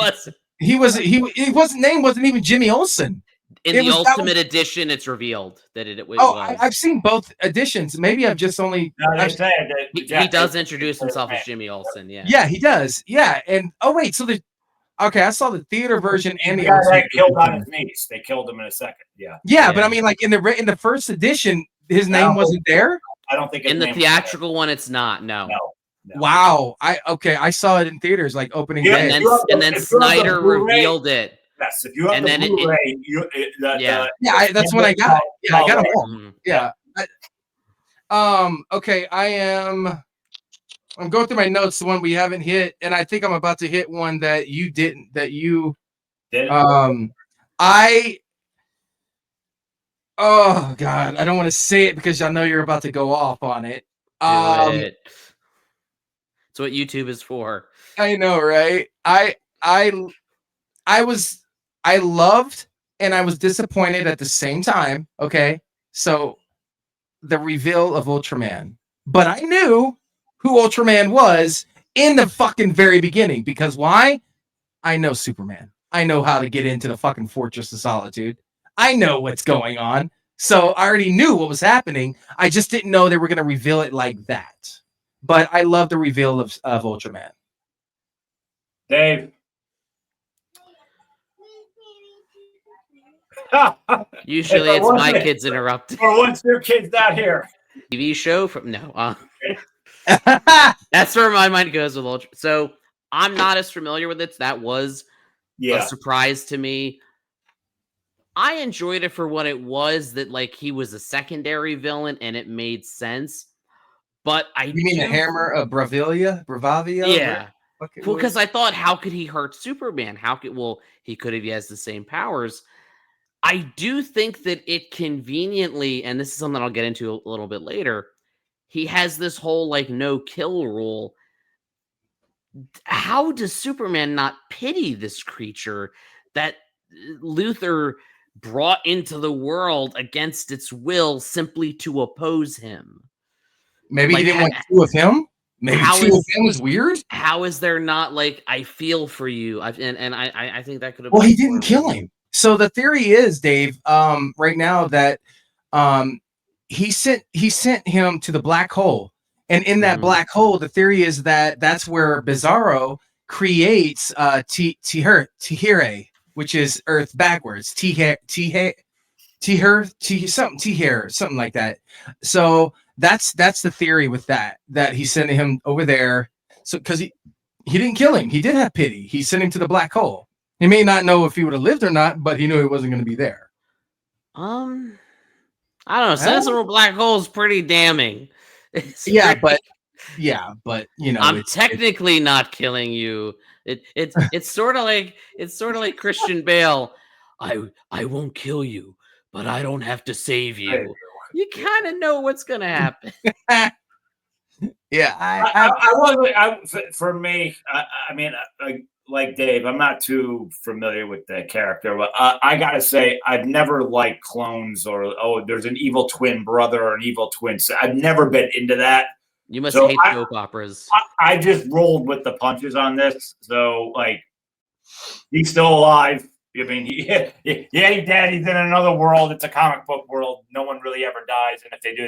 wasn't. He wasn't name wasn't even Jimmy Olsen. In the Ultimate Edition, it's revealed that it was. I've seen both editions. Maybe I've just only. He does introduce himself as Jimmy Olsen. Yeah. Yeah, he does. Yeah, and so the. Okay, I saw the theater version and the guy killed on his knees. They killed him in a second. Yeah. Yeah, but I mean, like in the first edition, his name wasn't there. I don't think in the theatrical one, it's not. No. Wow. I saw it in theaters like opening day, and then Snyder revealed it. Yes, if you have the Blu-ray, that's when I got it. Yeah, I got them all. Yeah. Okay, I'm going through my notes, the one we haven't hit, and I think I'm about to hit one that you didn't. Oh God, I don't want to say it because I know you're about to go off on it. It's what YouTube is for. I know, right? I loved and I was disappointed at the same time. Okay, so the reveal of Ultraman, but I knew who Ultraman was in the fucking very beginning because why? I know Superman. I know how to get into the fucking Fortress of Solitude. I know what's going on. So I already knew what was happening. I just didn't know they were going to reveal it like that. But I love the reveal of Ultraman. Dave. Usually it's my kids interrupting. Or once your kid's not here. TV show from that's where my mind goes with Ultra. So I'm not as familiar with it. That was a surprise to me. I enjoyed it for what it was, that like he was a secondary villain and it made sense. But You mean the hammer of Bravia? Yeah. Well, because I thought, how could he hurt Superman? He could have, he has the same powers. I do think that it conveniently, and this is something I'll get into a little bit later, he has this whole like no kill rule. How does Superman not pity this creature that Luthor brought into the world against its will simply to oppose him? Maybe he didn't want two of him. Maybe two of him was weird. How is there not like, I feel for you? I think that could have. Well, he didn't kill him. So the theory is, Dave, right now that he sent him to the black hole, and in that black hole, the theory is that that's where Bizarro creates Tihire, which is Earth backwards. Tihire, something like that. So that's the theory with that he sent him over there So because he didn't kill him, he did have pity. He sent him to the black hole. He may not know if he would have lived or not, but he knew he wasn't going to be there. I don't know. Sensible black hole is pretty damning. But you know, I'm technically not killing you. It's sort of like Christian Bale. I won't kill you, but I don't have to save you. You kind of know what's gonna happen. Yeah, for me, I mean, like Dave, I'm not too familiar with the character, but I gotta say, I've never liked clones or there's an evil twin brother or an evil twin. So I've never been into that. You must hate soap operas. I just rolled with the punches on this. So like, he's still alive. I mean, he's dead. He's in another world. It's a comic book world. No one really ever dies, and if they do,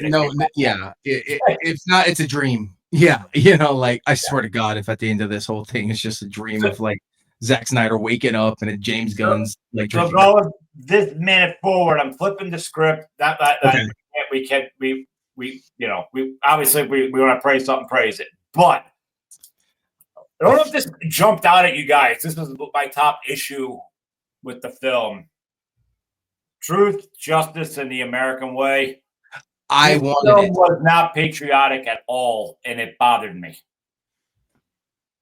it's not. It's a dream. Yeah, you know, like I swear to God, if at the end of this whole thing, it's just a dream of like Zack Snyder waking up and James Gunn's like. So going this minute forward, I'm flipping the script. We obviously we want to praise something, praise it, but I don't know if this jumped out at you guys. This is my top issue with the film: truth, justice, and the American way. I wanted it. Was not patriotic at all, and it bothered me.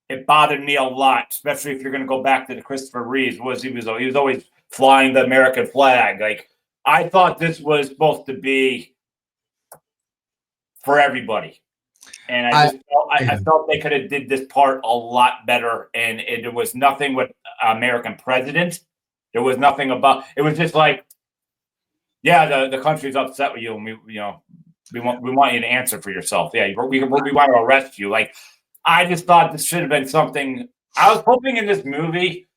It bothered me a lot, especially if you're going to go back to the Christopher Reeves. He was always flying the American flag. Like, I thought this was supposed to be for everybody, and I felt they could have did this part a lot better. And there was nothing with American president. There was nothing about. It was just like, yeah, the country's upset with you, and we want you to answer for yourself. Yeah, we want to arrest you. Like, I just thought this should have been something. I was hoping in this movie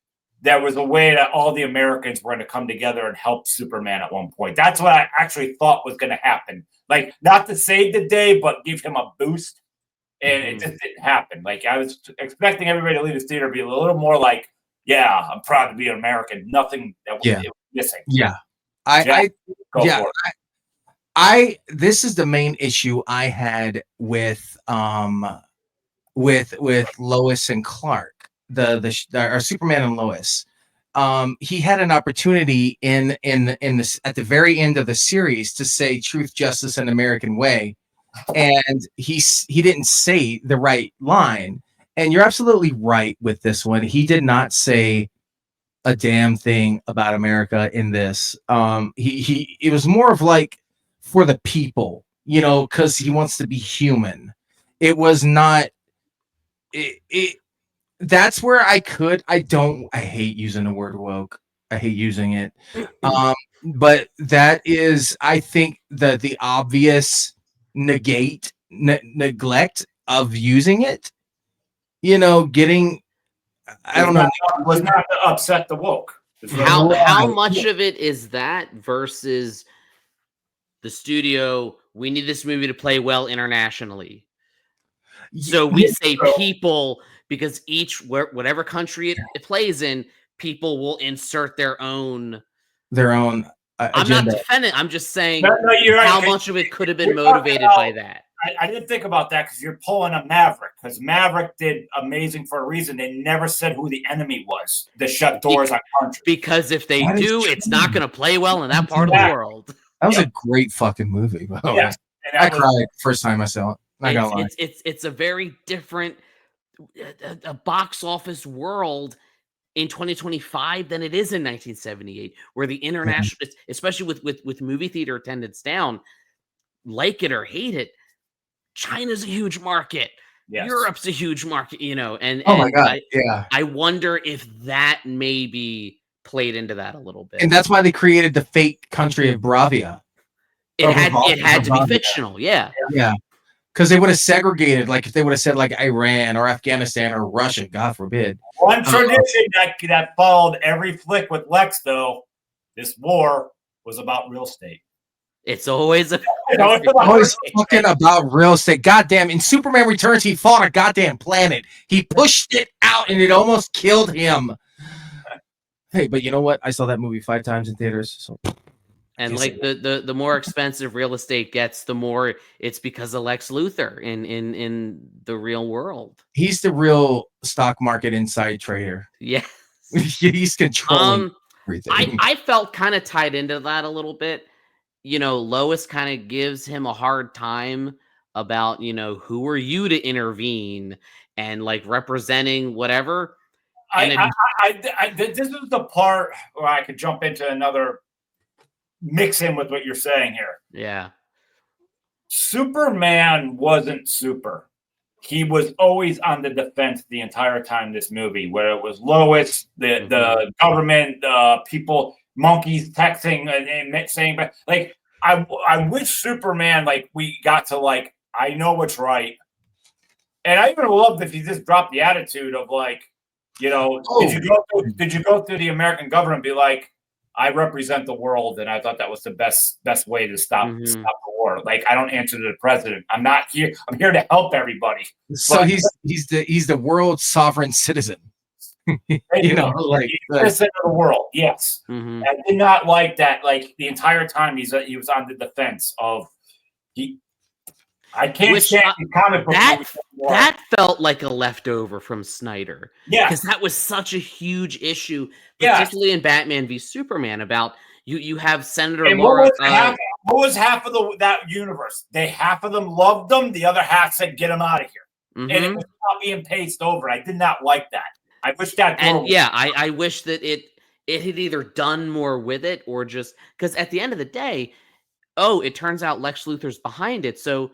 there was a way that all the Americans were going to come together and help Superman at one point. That's what I actually thought was going to happen. Like, not to save the day, but give him a boost. And it just didn't happen. Like, I was expecting everybody to leave the theater be a little more like, yeah, I'm proud to be an American. Nothing that was missing. Yeah. This is the main issue I had with Lois and Clark, our Superman and Lois. He had an opportunity in this at the very end of the series to say truth, justice, and American way, and he didn't say the right line. And you're absolutely right with this one. He did not say a damn thing about America in this. It was more of like for the people, you know, because he wants to be human. It was not. That's where I hate using the word woke. I hate using it. But that is, I think, the obvious neglect of using it. You know, I don't know. Was not to upset the woke. How much of it is that versus the studio? We need this movie to play well internationally. So we say people because whatever country it plays in, people will insert their own. Agenda. I'm not defending. I'm just saying how much of it could have been motivated by that. I didn't think about that because you're pulling a Maverick, because Maverick did amazing for a reason. They never said who the enemy was to shut doors on countries. Because if they do, it's not going to play well in that part of the world. That was a great fucking movie, by the way. I cried first time I saw it. It's a very different a box office world in 2025 than it is in 1978, where the international, especially with movie theater attendance down, like it or hate it, China's a huge market. Yes. Europe's a huge market, you know, and my God, I wonder if that maybe played into that a little bit. And that's why they created the fake country of Bravia. It had to be fictional, yeah. Because they would have segregated, like if they would have said like Iran or Afghanistan or Russia, God forbid. One tradition that followed every flick with Lex, though, this war was about real estate. It's always fucking about real estate. Goddamn! In Superman Returns, he fought a goddamn planet. He pushed it out, and it almost killed him. Hey, but you know what? I saw that movie 5 times in theaters. So And Yes, like the more expensive real estate gets, the more it's because of Lex Luthor in the real world. he's the real stock market inside trader. Yeah. He's controlling everything. I felt kind of tied into that a little bit. You know, Lois kind of gives him a hard time about, you know, who are you to intervene and like representing whatever. And This is the part where I could jump into another mix in with what you're saying here. Yeah. Superman wasn't super. He was always on the defense the entire time this movie, where it was Lois, the government, people, monkeys texting and saying, but like, I wish Superman, like, we got to like, I know what's right. And I even loved if he just dropped the attitude of like, you know, did you go through the American government and be like, I represent the world, and I thought that was the best way to stop the war. Like, I don't answer to the president. I'm not here. I'm here to help everybody. So but, he's the world's sovereign citizen. You know, like citizen of the world. Yes, I did not like that. Like the entire time he was on the defense of he. I can't stand comic book that felt like a leftover from Snyder. Yeah, because that was such a huge issue, particularly in Batman v Superman. About you have Senator Laura. What was half of that universe? Half of them loved them. The other half said, "Get him out of here," and it was copy and paste over. I did not like that. I wish that. And I wish that it had either done more with it or just because at the end of the day, it turns out Lex Luthor's behind it, so.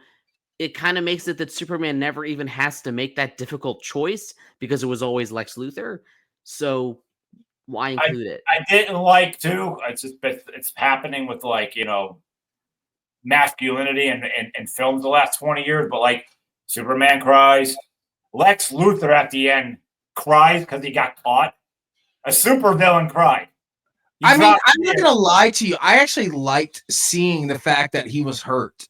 It kind of makes it that Superman never even has to make that difficult choice because it was always Lex Luthor. So why include it? I didn't like too. It's happening with like, you know, masculinity in films the last 20 years. But like Superman cries, Lex Luthor at the end cries because he got caught. A supervillain cried. I'm not gonna lie to you. I actually liked seeing the fact that he was hurt.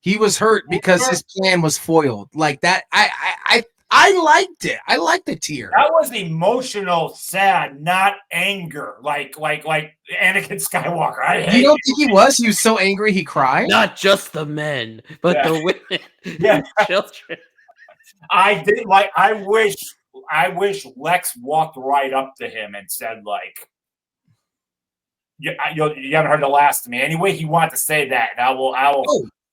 He was hurt because his plan was foiled. Like that, I liked it. I liked the tear. That was emotional, sad, not anger. Like Anakin Skywalker. You don't think he was? He was so angry he cried. Not just the men, but the women, the children. I did like. I wish Lex walked right up to him and said like, "You haven't heard the last of me." Anyway, he wanted to say that, and I will.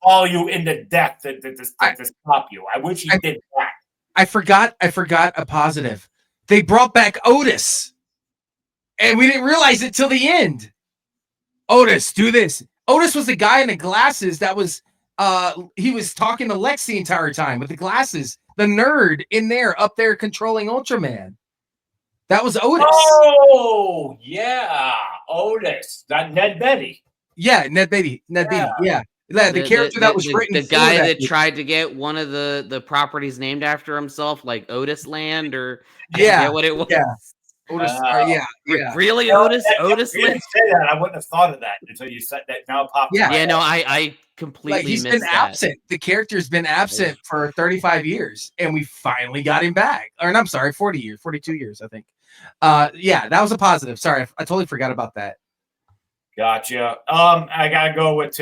Follow you into death to stop you. I wish he did that. I forgot a positive. They brought back Otis. And we didn't realize it till the end. Otis, do this. Otis was the guy in the glasses that was he was talking to Lex the entire time with the glasses. The nerd in there up there controlling Ultraman. That was Otis. Oh, yeah. Otis. That Ned Beatty. Yeah, Ned Beatty. Yeah. The character that was written. The guy that tried to get one of the properties named after himself, like Otis Land, or I forget what it was. Yeah. Otis, Really, Otis? Otis Land? Didn't say that. I wouldn't have thought of that until you said that. Now it popped. Yeah. No, I completely he's missed been absent. The character's been absent for 35 years, and we finally got him back. Or I'm sorry, 40 years, 42 years, I think. That was a positive. Sorry, I totally forgot about that. Gotcha. I gotta go with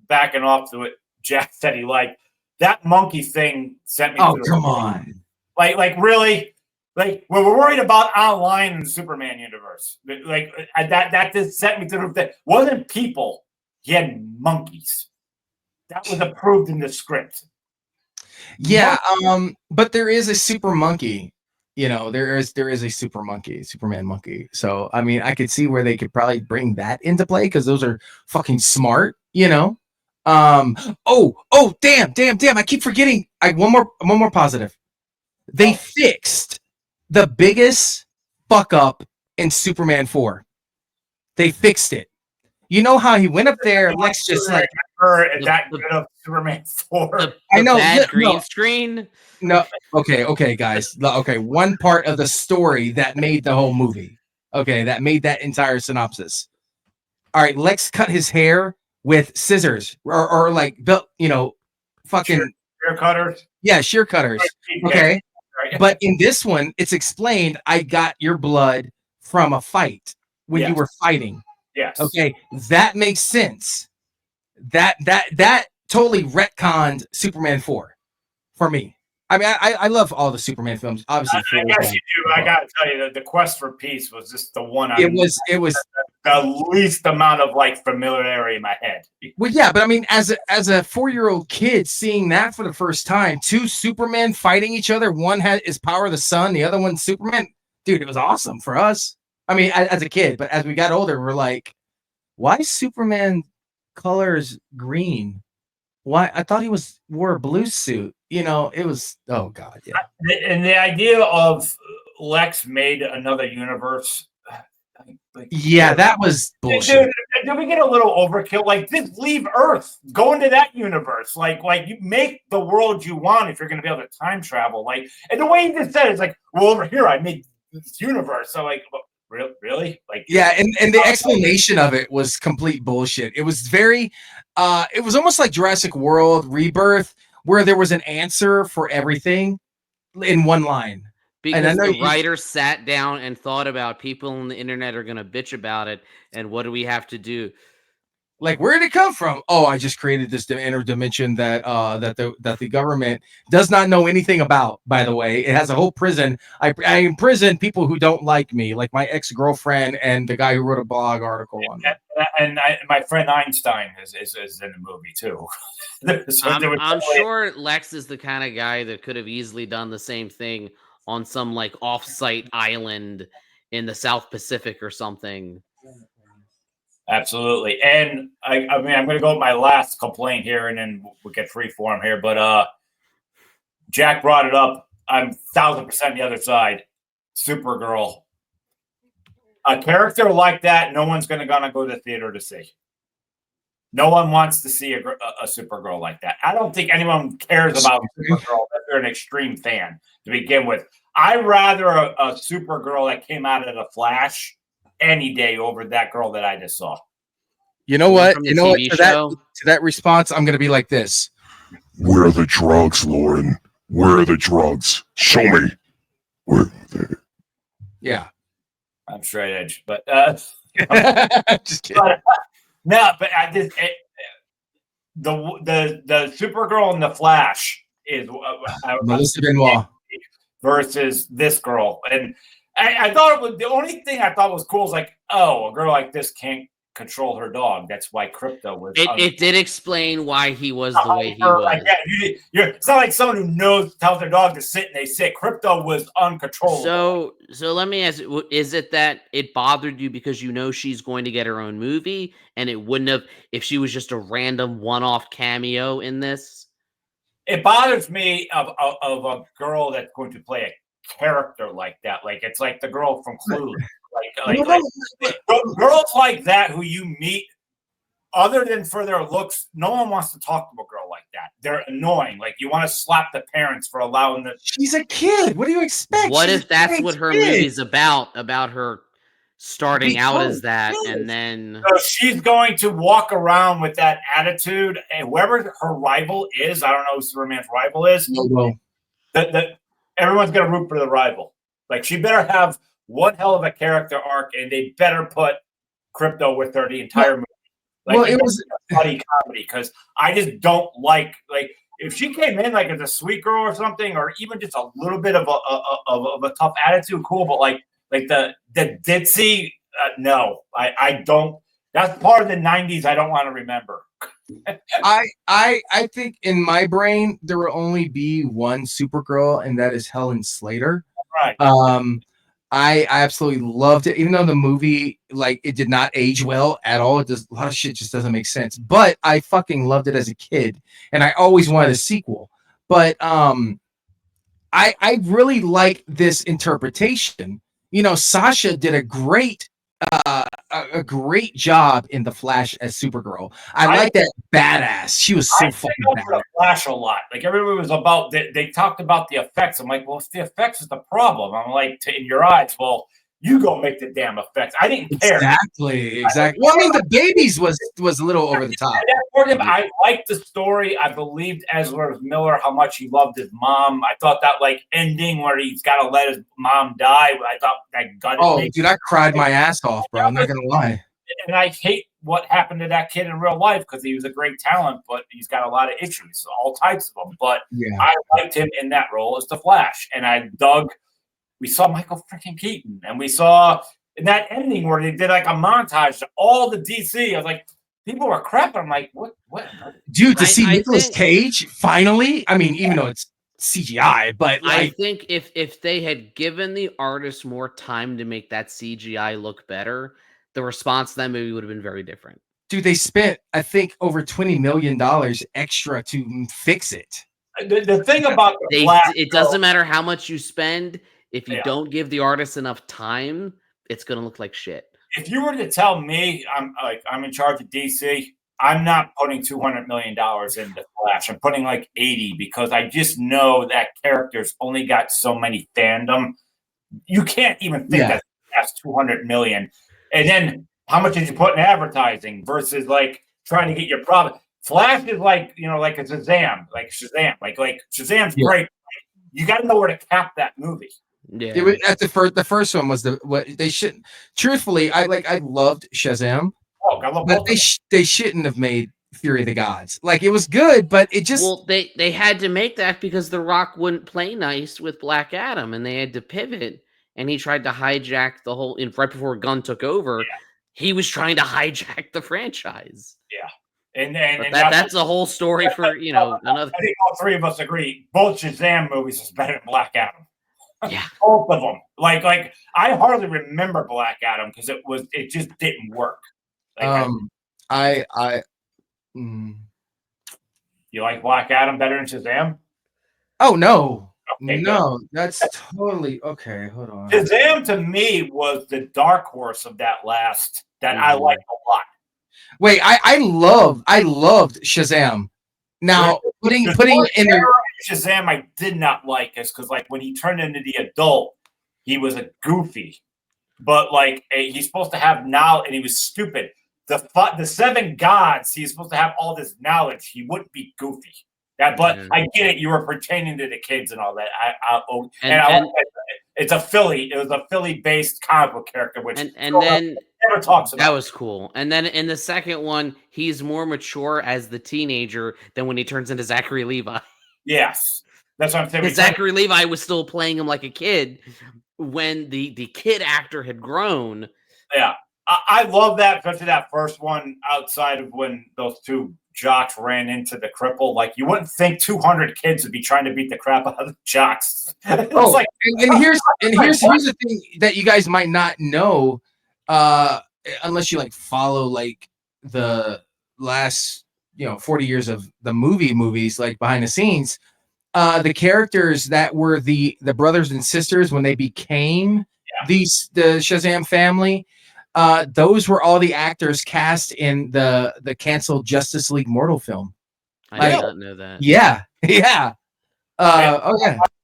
backing off to what Jack said he liked. That monkey thing sent me. Oh, come on! Like really? Like we're worried about online in the Superman universe. Like that just sent me to the thing. Wasn't people? He had monkeys. That was approved in the script. Yeah, but there is a super monkey. You know, there is a Superman monkey. So I mean, I could see where they could probably bring that into play because those are fucking smart, you know. Damn! I keep forgetting. One more positive. They fixed the biggest fuck up in Superman 4. They fixed it. You know how he went up there, Lex just like that good of Superman 4. I know bad green screen. No, okay, guys. Okay, one part of the story that made the whole movie. Okay, that made that entire synopsis. All right, Lex cut his hair with scissors or like built, you know, fucking shear cutters. Yeah, shear cutters. Okay, but in this one, it's explained. I got your blood from a fight when you were fighting. Yes. Okay, that makes sense. That totally retconned Superman 4 for me. I mean, I love all the Superman films. Obviously, I guess you do. I gotta tell you that the Quest for Peace was just the one. it was the least amount of like familiarity in my head. well, yeah, but I mean, as a 4-year-old kid seeing that for the first time, two Supermen fighting each other. One is power of the sun, the other one's Superman. Dude, it was awesome for us. I mean, as a kid, but as we got older, we're like, why is Superman colors green? Why? I thought he wore a blue suit. You know, it was, oh God, yeah. And the idea of Lex made another universe. Yeah, that was bullshit. Dude, did we get a little overkill? Like, just leave Earth, go into that universe. Like you make the world you want if you're going to be able to time travel. Like, and the way he just said it's like, well, over here I made this universe. So like, really? Like, yeah, and the explanation of it was complete bullshit. It was very, it was almost like Jurassic World Rebirth, where there was an answer for everything in one line. Because the writer sat down and thought about people on the internet are going to bitch about it, and what do we have to do? Like, where did it come from? Oh, I just created this inner dimension that the government does not know anything about. By the way, it has a whole prison. I imprison people who don't like me, like my ex-girlfriend and the guy who wrote a blog article on it. And my friend Einstein is in the movie too. I'm sure Lex is the kind of guy that could have easily done the same thing on some like off-site island in the South Pacific or something. Absolutely. And I mean, I'm going to go with my last complaint here and then we'll get free form here. But Jack brought it up. I'm 1,000% the other side. Supergirl. A character like that, no one's going to go to the theater to see. No one wants to see a Supergirl like that. I don't think anyone cares about Supergirl if they're an extreme fan to begin with. I'd rather a Supergirl that came out of the Flash any day over that girl that I just saw. You know what? To that response, I'm going to be like this. Where are the drugs, Lauren? Where are the drugs? Show me. Where are they? Yeah. I'm straight edge, but just kidding. No, but I just the Supergirl and the Flash is Melissa Benoit versus this girl, and I thought it was the only thing I thought was cool is like, oh, a girl like this can't control her dog. That's why Crypto was. It did explain why he was the way he was. Like, yeah, it's not like someone who tells their dog to sit and they sit. Crypto was uncontrollable. So let me ask: is it that it bothered you because you know she's going to get her own movie, and it wouldn't have if she was just a random one-off cameo in this? It bothers me of a girl that's going to play a character like that. Like it's like the girl from Clueless. Like girls like that who you meet, other than for their looks, no one wants to talk to a girl like that. They're annoying. Like you want to slap the parents for allowing the. She's a kid. What do you expect? What if that's what her movie's about her starting out as that, and then so she's going to walk around with that attitude, and whoever her rival is, I don't know who Superman's rival is. Everyone's going to root for the rival. Like she better have one hell of a character arc, and they better put Crypto with her the entire movie. Like, it was a funny comedy because I just don't like if she came in like as a sweet girl or something, or even just a little bit of a tough attitude, cool. But like the ditzy, no, I don't. That's part of the '90s. I don't want to remember. I think in my brain there will only be one Supergirl, and that is Helen Slater. Right. I absolutely loved it, even though the movie it did not age well at all. A lot of shit just doesn't make sense. But I fucking loved it as a kid, and I always wanted a sequel. But I really like this interpretation. You know, Sasha did a great job in The Flash as Supergirl. I like that badass. She was so fucking badass. The Flash a lot. Like everybody was about. They talked about the effects. I'm like, well, if the effects is the problem, I'm like, in your eyes, well, you go make the damn effects. I didn't care. Exactly. Well, I mean, the babies was a little over the top. I liked the story. I believed Ezra Miller how much he loved his mom. I thought that ending where he's got to let his mom die. I thought that gutted me. Dude, I cried my ass off, bro. I'm not gonna lie. and I hate what happened to that kid in real life because he was a great talent, but he's got a lot of issues, all types of them. But Yeah. I liked him in that role as the Flash, and I dug. We saw Michael freaking Keaton, and we saw in that ending where they did like a montage to all the DC. I was like, people were crapping. I'm like, what? Dude, to see I Nicolas think- Cage finally, I mean, even though it's CGI, but I like, think if they had given the artist more time to make that CGI look better, the response to that movie would have been very different. dude, they spent, I think, over $20 million extra to fix it. The thing about the Flash, It doesn't matter how much you spend. If you Yeah. don't give the artist enough time, it's going to look like shit. if you were to tell me I'm in charge of DC, I'm not putting $200 million into Flash. I'm putting like 80 because I just know that character's only got so many fandom. You can't even think that that's 200 million. And then how much did you put in advertising versus like trying to get your product? Flash is like, like a Shazam, like Shazam's great. You got to know where to cap that movie. Yeah. It was at the first one was what they shouldn't. Truthfully, I loved Shazam, I love but both. they shouldn't have made Fury of the Gods. Like, it was good, but it just Well, they had to make that because The Rock wouldn't play nice with Black Adam, and they had to pivot. And he tried to hijack the whole. Right before Gunn took over, he was trying to hijack the franchise. Yeah. And that's a whole story for another. I think all three of us agree. Both Shazam movies is better than Black Adam. Yeah, both of them. Like I hardly remember Black Adam because it just didn't work. I You like Black Adam better than Shazam? Oh no. Okay, No, that's totally okay. Hold on. Shazam to me was the dark horse of that last that I liked a lot. Wait, I loved Shazam. Now putting in there Shazam I did not like is because like when he turned into the adult, he was a goofy, but like he's supposed to have knowledge and he was stupid. The seven gods, he's supposed to have all this knowledge. He wouldn't be goofy. But I get it. You were pertaining to the kids and all that. It's a Philly. It was a Philly-based comic book character, which and then never talks about. That was cool. And then in the second one, he's more mature as the teenager than when he turns into Zachary Levi. Yes, that's what I'm saying. Zachary Levi was still playing him like a kid when the kid actor had grown. Yeah, I love that, especially that first one. Outside of when those two jocks ran into the cripple, like you wouldn't think 200 kids would be trying to beat the crap out of the jocks. and here's the thing that you guys might not know, unless you like follow like the last 40 years of the movies like behind the scenes. The characters that were the brothers and sisters when they became the Shazam family. Those were all the actors cast in the canceled Justice League Mortal film. I did not know that. Yeah.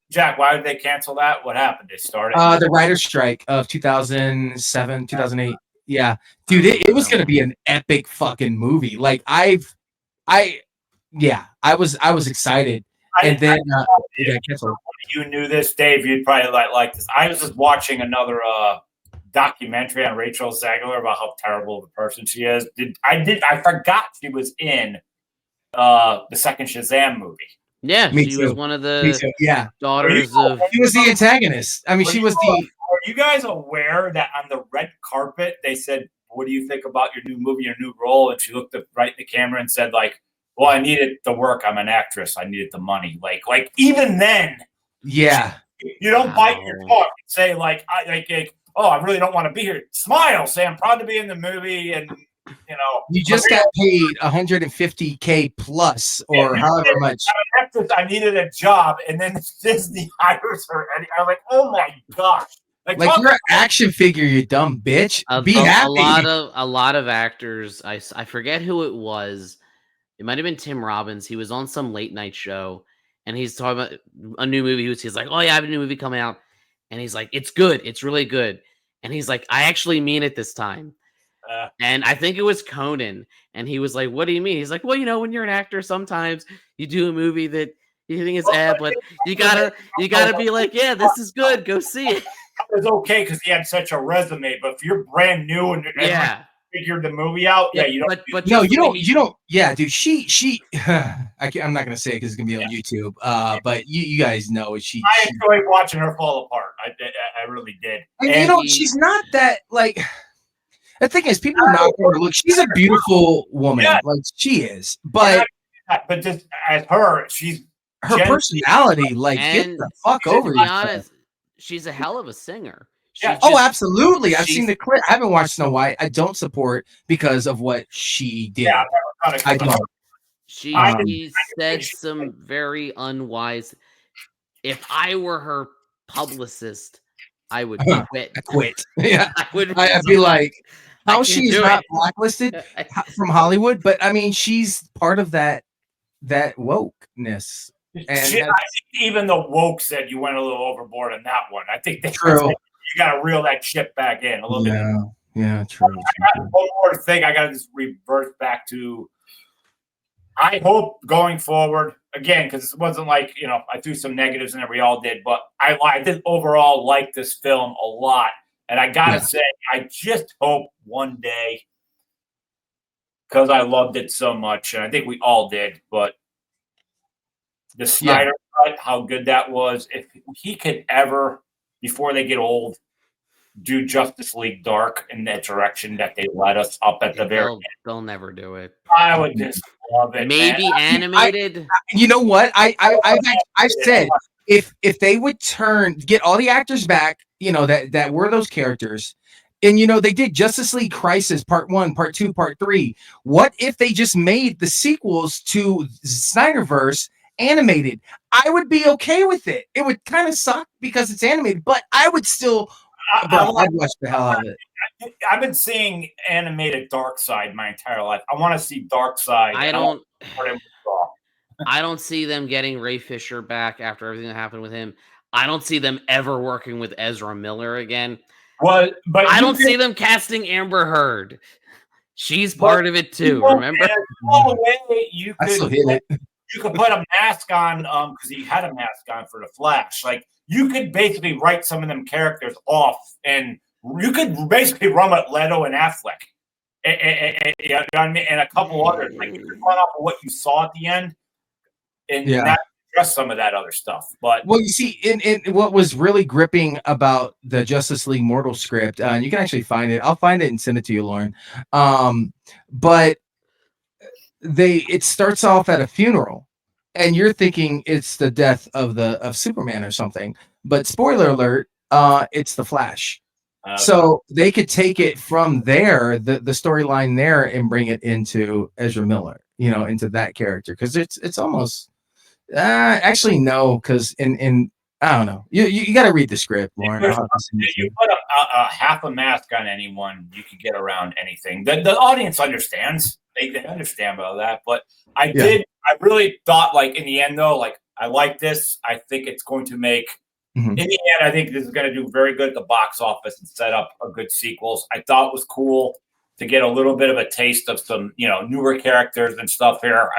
Jack, why did they cancel that? What happened? They started the writer's strike of 2007, 2008. Yeah, dude, it was gonna be an epic fucking movie. Like I was excited, and then it got canceled. You knew this, Dave. You'd probably like this. I was just watching another documentary on Rachel Zegler about how terrible of a person she is. I forgot she was in the second Shazam movie. Yeah, Me she too. was one of the daughters of. She was the antagonist. I mean, she was the. Are you guys aware that on the red carpet they said, "What do you think about your new movie, your new role?" And she looked right in the camera and said, "Like, well, I needed the work. I'm an actress. I needed the money." Like even then, Yeah. You don't bite your tongue and say oh, I really don't want to be here. Smile, say I'm proud to be in the movie, and you just got paid $150K plus or however much. I needed a job, and then Disney hires her, and I'm like, oh my gosh! Like you're an action figure, you dumb bitch. Be happy. A lot of actors. I forget who it was. It might have been Tim Robbins. He was on some late night show, and he's talking about a new movie. He's like, "Oh yeah, I have a new movie coming out," and he's like, "It's good. It's really good." And he's like, "I actually mean it this time." And I think it was Conan. And he was like, "What do you mean?" He's like, "Well, when you're an actor, sometimes you do a movie that you think is but you gotta be like, yeah, this is good. Go see it." It was okay because he had such a resume, but if you're brand new and figured the movie out. Yeah, you don't. But No, just you the way don't. You don't. Yeah, dude. I'm not gonna say it because it's gonna be on YouTube. But you guys know she. I enjoyed watching her fall apart. I really did. And And you know, she's not that like. The thing is, people knock her. Look, she's a beautiful woman. Yeah. Like she is, but just as her, she's her personality, like, get And the fuck to over be yourself. honest, she's a hell of a singer. She Yeah. Oh, just- absolutely. I've she's- seen the clip. I haven't watched Snow White. I don't support because of what she did. Yeah, I don't. She I said some very unwise. If I were her publicist, I would quit. I quit. Yeah, I would. I'd be like, I how can't she's do not it. blacklisted from Hollywood, but I mean, she's part of that wokeness. And I think even the woke said you went a little overboard on that one. I think true. You got to reel that shit back in a little bit. Yeah, true. I got one more thing. I got to just revert back to. I hope going forward again, because it wasn't like I threw some negatives in there. We all did, but I did overall like this film a lot, and I gotta say, I just hope one day, because I loved it so much, and I think we all did, but the Snyder Cut, how good that was. If he could ever, before they get old, do Justice League Dark in that direction that they led us up at the very end. They'll never do it. I would just love it. Maybe animated. You know what? I've said if they would get all the actors back, that were those characters, and they did Justice League Crisis Part 1, Part 2, Part 3. What if they just made the sequels to Snyderverse animated? I would be okay with it. It would kind of suck because it's animated, but I would still. I'd watch the hell out of it. I've been seeing animated Darkseid my entire life. I want to see Darkseid. I don't see them getting Ray Fisher back after everything that happened with him. I don't see them ever working with Ezra Miller again. Well, but I don't see them casting Amber Heard. She's part of it too. Remember? You could put a mask on because he had a mask on for the Flash. Like you could basically write some of them characters off, and you could basically run with Leto and Affleck, and you know what I mean, and a couple others. Like you could run off of what you saw at the end, and not address some of that other stuff. But you see, in what was really gripping about the Justice League Mortal script, and you can actually find it. I'll find it and send it to you, Lauren. But it starts off at a funeral, and you're thinking it's the death of Superman or something. But spoiler alert, it's the Flash. So they could take it from there, the storyline there, and bring it into Ezra Miller, into that character, because it's almost actually no, because in I don't know, you got to read the script, Lauren. You put a half a mask on anyone, you could get around anything. The audience understands. They understand about that, but I really thought, like, in the end, though, like, I like this. I think it's going to make, in the end, I think this is going to do very good at the box office and set up a good sequels. I thought it was cool to get a little bit of a taste of some, newer characters and stuff here.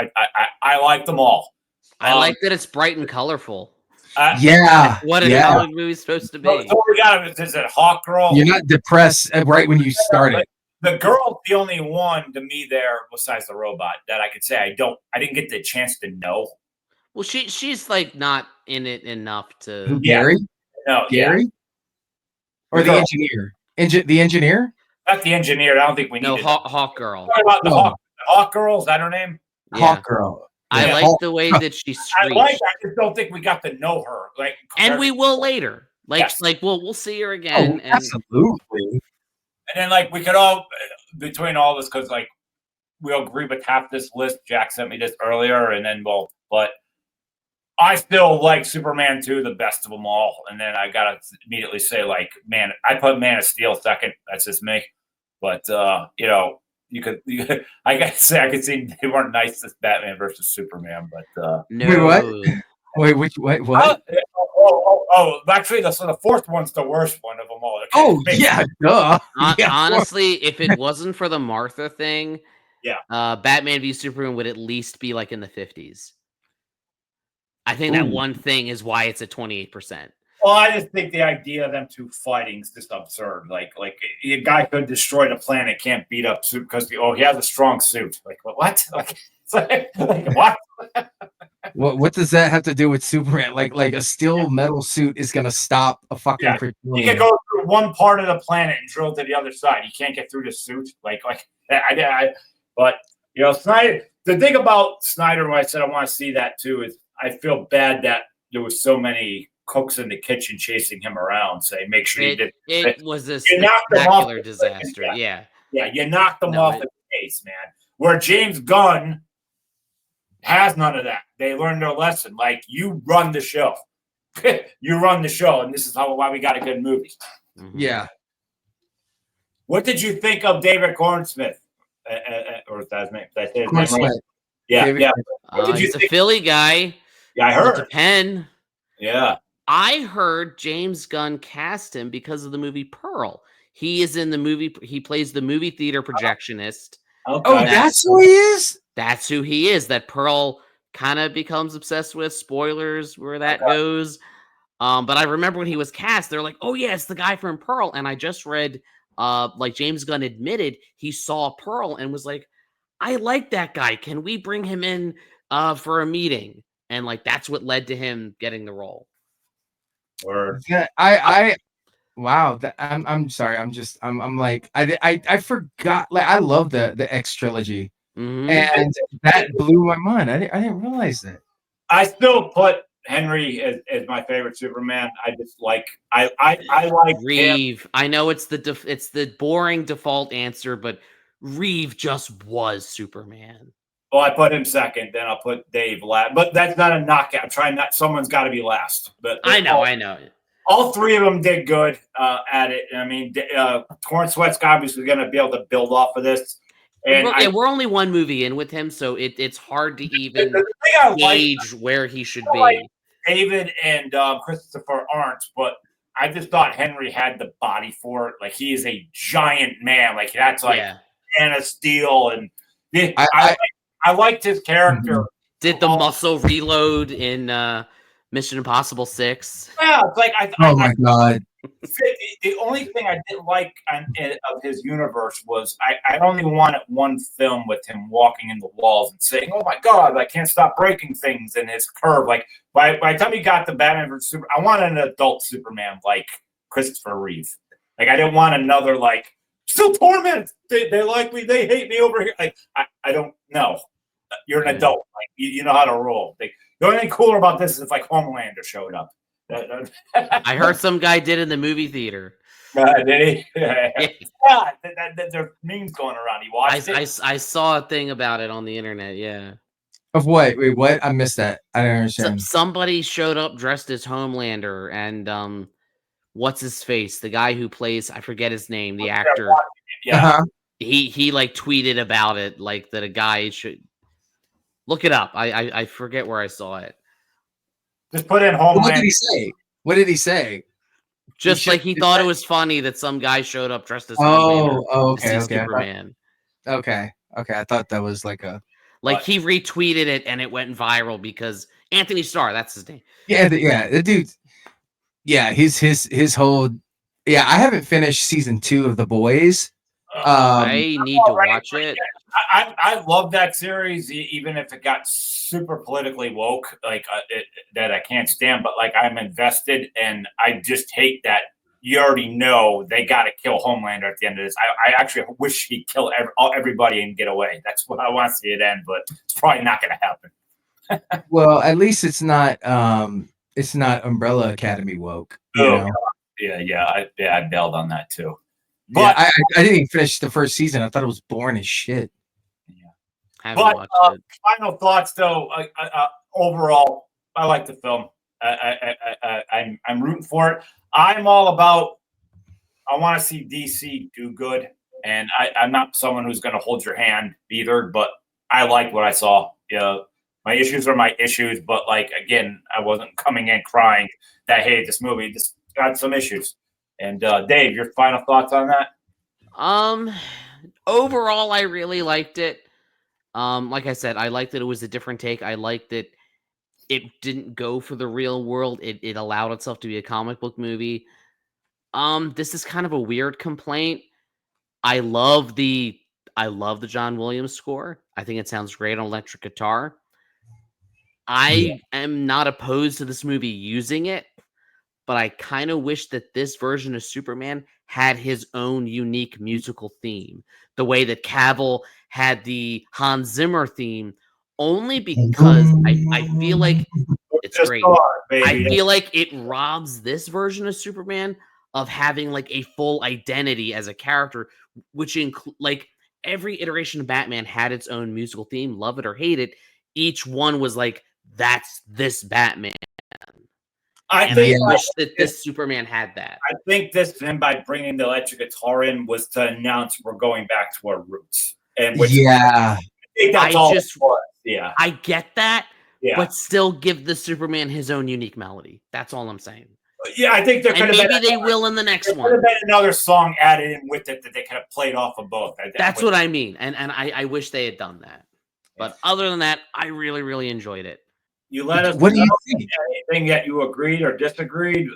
I like them all. I like that it's bright and colorful. What a comic movie is supposed to be. So we got is it Hawk Girl? You're not depressed right when you start it. The girl's the only one to me there, besides the robot, that I could say I didn't get the chance to know. Well, she's like not in it enough to. Who, Gary? No, Gary, or the engineer? The engineer? Not the engineer. I don't think we need. Hawk Girl. About the Hawk Girl, is that her name? Hawk Girl. I like the way that she screeched. I just don't think we got to know her. Like, and we will later. We'll see her again. Absolutely. And then, like, we could all, between all this, because, like, we'll agree with half this list. Jack sent me this earlier, and then but I still like Superman 2 the best of them all. And then I got to immediately say, like, man, I put Man of Steel second. That's just me. But, I got to say, I could see they weren't nice as Batman versus Superman, but. No. Wait, what? Actually, the fourth one's the worst one of them all. Duh. Honestly, if it wasn't for the Martha thing, Batman v Superman would at least be like in the 50s. I think that one thing is why it's at 28%. Well, I just think the idea of them two fighting is just absurd. Like a guy could destroy the planet, can't beat up suit because he has a strong suit. Like what? Like what? What does that have to do with Superman? Like a steel metal suit is gonna stop a fucking Yeah. You can Kryptonian. go through one part of the planet and drill to the other side. You can't get through the suit. But Snyder. The thing about Snyder, when I said I want to see that too, is I feel bad that there was so many cooks in the kitchen chasing him around, saying, "Make sure you did." It was a You knocked them off spectacular disaster. Yeah. Yeah, you knocked them No, off the case, man. Where James Gunn has none of that. They learned their lesson. Like, you run the show. You run the show, and this is why we got a good movie. Yeah. What did you think of David Cornsmith? Or is that his name? Did I say his name right? Cornsmith. Yeah, David yeah. Cornsmith. What did you He's a think? Philly guy. Yeah, I heard. Went to Penn. Yeah. I heard James Gunn cast him because of the movie Pearl. He is in the movie. He plays the movie theater projectionist. Okay. Oh, that's who he is? That's who he is. That Pearl kind of becomes obsessed with. Spoilers where that goes. But I remember when he was cast, they're like, "Oh yeah, it's the guy from Pearl." And I just read, like James Gunn admitted he saw Pearl and was like, "I like that guy. Can we bring him in for a meeting?" And like that's what led to him getting the role. Or Yeah, wow. I'm sorry. I'm like I forgot. Like I love the X trilogy, and that blew my mind. I didn't realize that. I still put Henry as my favorite Superman. I just like I like Reeve. him. I know it's the boring default answer, but Reeve just was Superman. Well, I put him second, then I'll put Dave last. But that's not a knockout. I'm trying not. Someone's got to be last. But I know. All three of them did good at it. I mean, Corn Sweat's obviously going to be able to build off of this. And we're only one movie in with him, so it's hard to even gauge where he should be. Like David and Christopher aren't, but I just thought Henry had the body for it. Like, he is a giant man. Like, that's like Man of Steel. And I liked his character. Did the muscle reload in Mission Impossible 6? Yeah, it's like my God. The only thing I didn't like of his universe was I only wanted one film with him walking in the walls and saying, "Oh my God, I can't stop breaking things," in his curve. Like by the time he got the Batman vs Super, I wanted an adult Superman like Christopher Reeve. Like I didn't want another like still torment. They like me. They hate me over here. Like I don't know. You're an adult. Like you know how to roll. Like, the only thing cooler about this is if like Homelander showed up. I heard some guy did in the movie theater. Did he? Yeah, there's memes going around. He watched it. I saw a thing about it on the internet. Yeah. Of what? Wait, what? I missed that. I don't understand. Somebody showed up dressed as Homelander, and what's his face? The guy who plays, I forget his name, the actor. Yeah. He like tweeted about it, like that a guy should look it up. I forget where I saw it. Just put in Homelander. What did he say? What did he say? Just like he thought it was funny that some guy showed up dressed as Homelander. Okay. Superman. Okay. I thought that was like a he retweeted it and it went viral because Anthony Starr, that's his name. Yeah, the dude. Yeah, his whole. Yeah, I haven't finished season 2 of The Boys. I need to watch it. I love that series, even if it got super politically woke, like that I can't stand. But like I'm invested, and I just hate that you already know they got to kill Homelander at the end of this. I actually wish he'd kill everybody and get away. That's what I want to see it end, but it's probably not going to happen. Well, at least it's not Umbrella Academy woke. You know? I bailed on that too. But I didn't even finish the first season. I thought it was boring as shit. But final thoughts, though. Overall, I like the film. I'm rooting for it. I'm all about. I want to see DC do good, and I'm not someone who's going to hold your hand either. But I like what I saw. My issues are my issues, but like again, I wasn't coming in crying that hey, this movie just got some issues. And Dave, your final thoughts on that? Overall, I really liked it. Like I said, I liked that it was a different take. I liked that it didn't go for the real world. It allowed itself to be a comic book movie. This is kind of a weird complaint. I love the John Williams score. I think it sounds great on electric guitar. I am not opposed to this movie using it, but I kind of wish that this version of Superman had his own unique musical theme. The way that Cavill had the Hans Zimmer theme, only because I feel like it's great. I feel like it robs this version of Superman of having like a full identity as a character, which like every iteration of Batman had its own musical theme, love it or hate it. Each one was like, that's this Batman. I wish that this Superman had that. I think this, and by bringing the electric guitar in, was to announce we're going back to our roots. And which I think that's all it was. Yeah, I get that, but still give the Superman his own unique melody. That's all I'm saying. Yeah, I think there could have been. Maybe they will in the next one. Could have been another song added in with it that they could have played off of both. That's what I mean, and I wish they had done that. But other than that, I really, really enjoyed it. You let us what know do you think? Anything that you agreed or disagreed,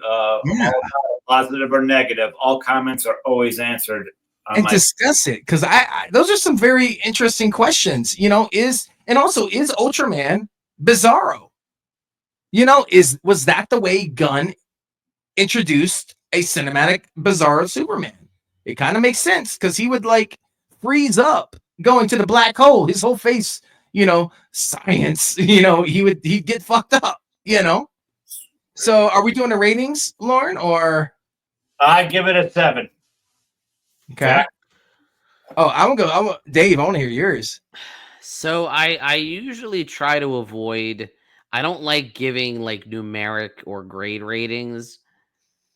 positive or negative. All comments are always answered. And discuss it, because I those are some very interesting questions. You know, is Ultraman Bizarro? You know, was that the way Gunn introduced a cinematic Bizarro Superman? It kind of makes sense because he would like freeze up going to the black hole. His whole face, you know, science, you know, he'd get fucked up, you know. So are we doing the ratings, Lauren, or? I give it a 7. Okay. Yeah. Oh, Dave, I want to hear yours. So I usually try to avoid, I don't like giving like numeric or grade ratings,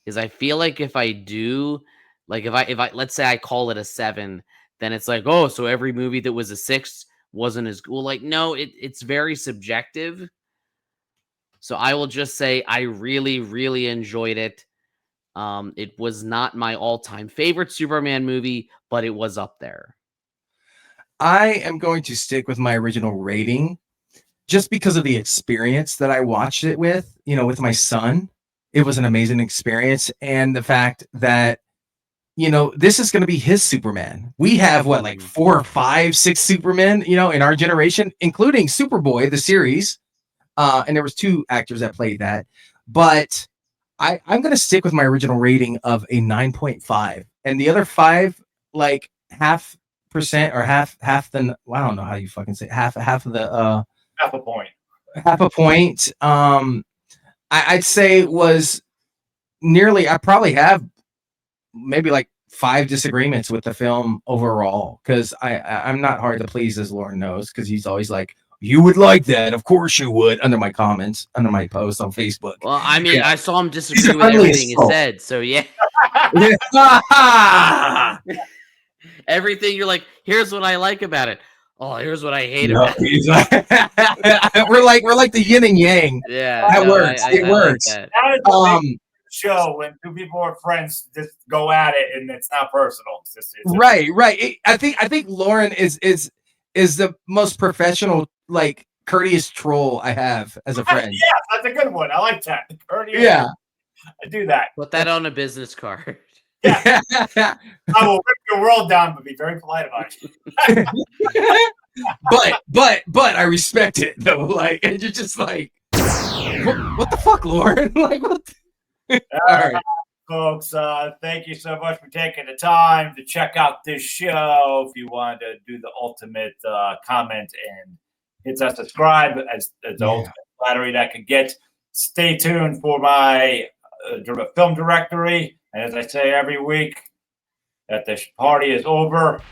because I feel like if I do, like if I let's say I call it a 7, then it's like, oh, so every movie that was a 6 wasn't as cool. Like, no, it's very subjective. So I will just say I really, really enjoyed it. It was not my all-time favorite Superman movie, but it was up there. I am going to stick with my original rating just because of the experience that I watched it with, you know, with my son. It was an amazing experience. And the fact that, you know, this is going to be his Superman. We have what, like 4 or 5, 6 Supermen, you know, in our generation, including Superboy, the series. And there was 2 actors that played that. But I'm going to stick with my original rating of a 9.5. And the other 5, like 0.5% or half the, well, I don't know how you fucking say it, half of the half a point. Half a point. I'd say was nearly, I probably have maybe like 5 disagreements with the film overall, because I'm not hard to please, as Lauren knows, because he's always like, you would like that, of course you would, under my comments, under my posts on Facebook. Well, I mean, I saw him disagree with everything he said, so yeah. Everything, you're like, here's what I like about it. Oh, here's what I hate about it. we're like the yin and yang. Yeah, that works. It works. Like that. Show when 2 people are friends just go at it and it's not personal. It's right. I think Lauren is the most professional, like, courteous troll I have as a friend. Yeah, that's a good one. I like that. Courteous. Yeah, I do that. Put that on a business card. Yeah. I will rip your world down, but be very polite about it. but I respect it though. Like, and you're just like, what the fuck, Lauren? Like, what? All right, folks. Thank you so much for taking the time to check out this show. If you want to do the ultimate comment and hit that subscribe as the ultimate flattery that could get. Stay tuned for my film directory. And as I say every week, that the party is over.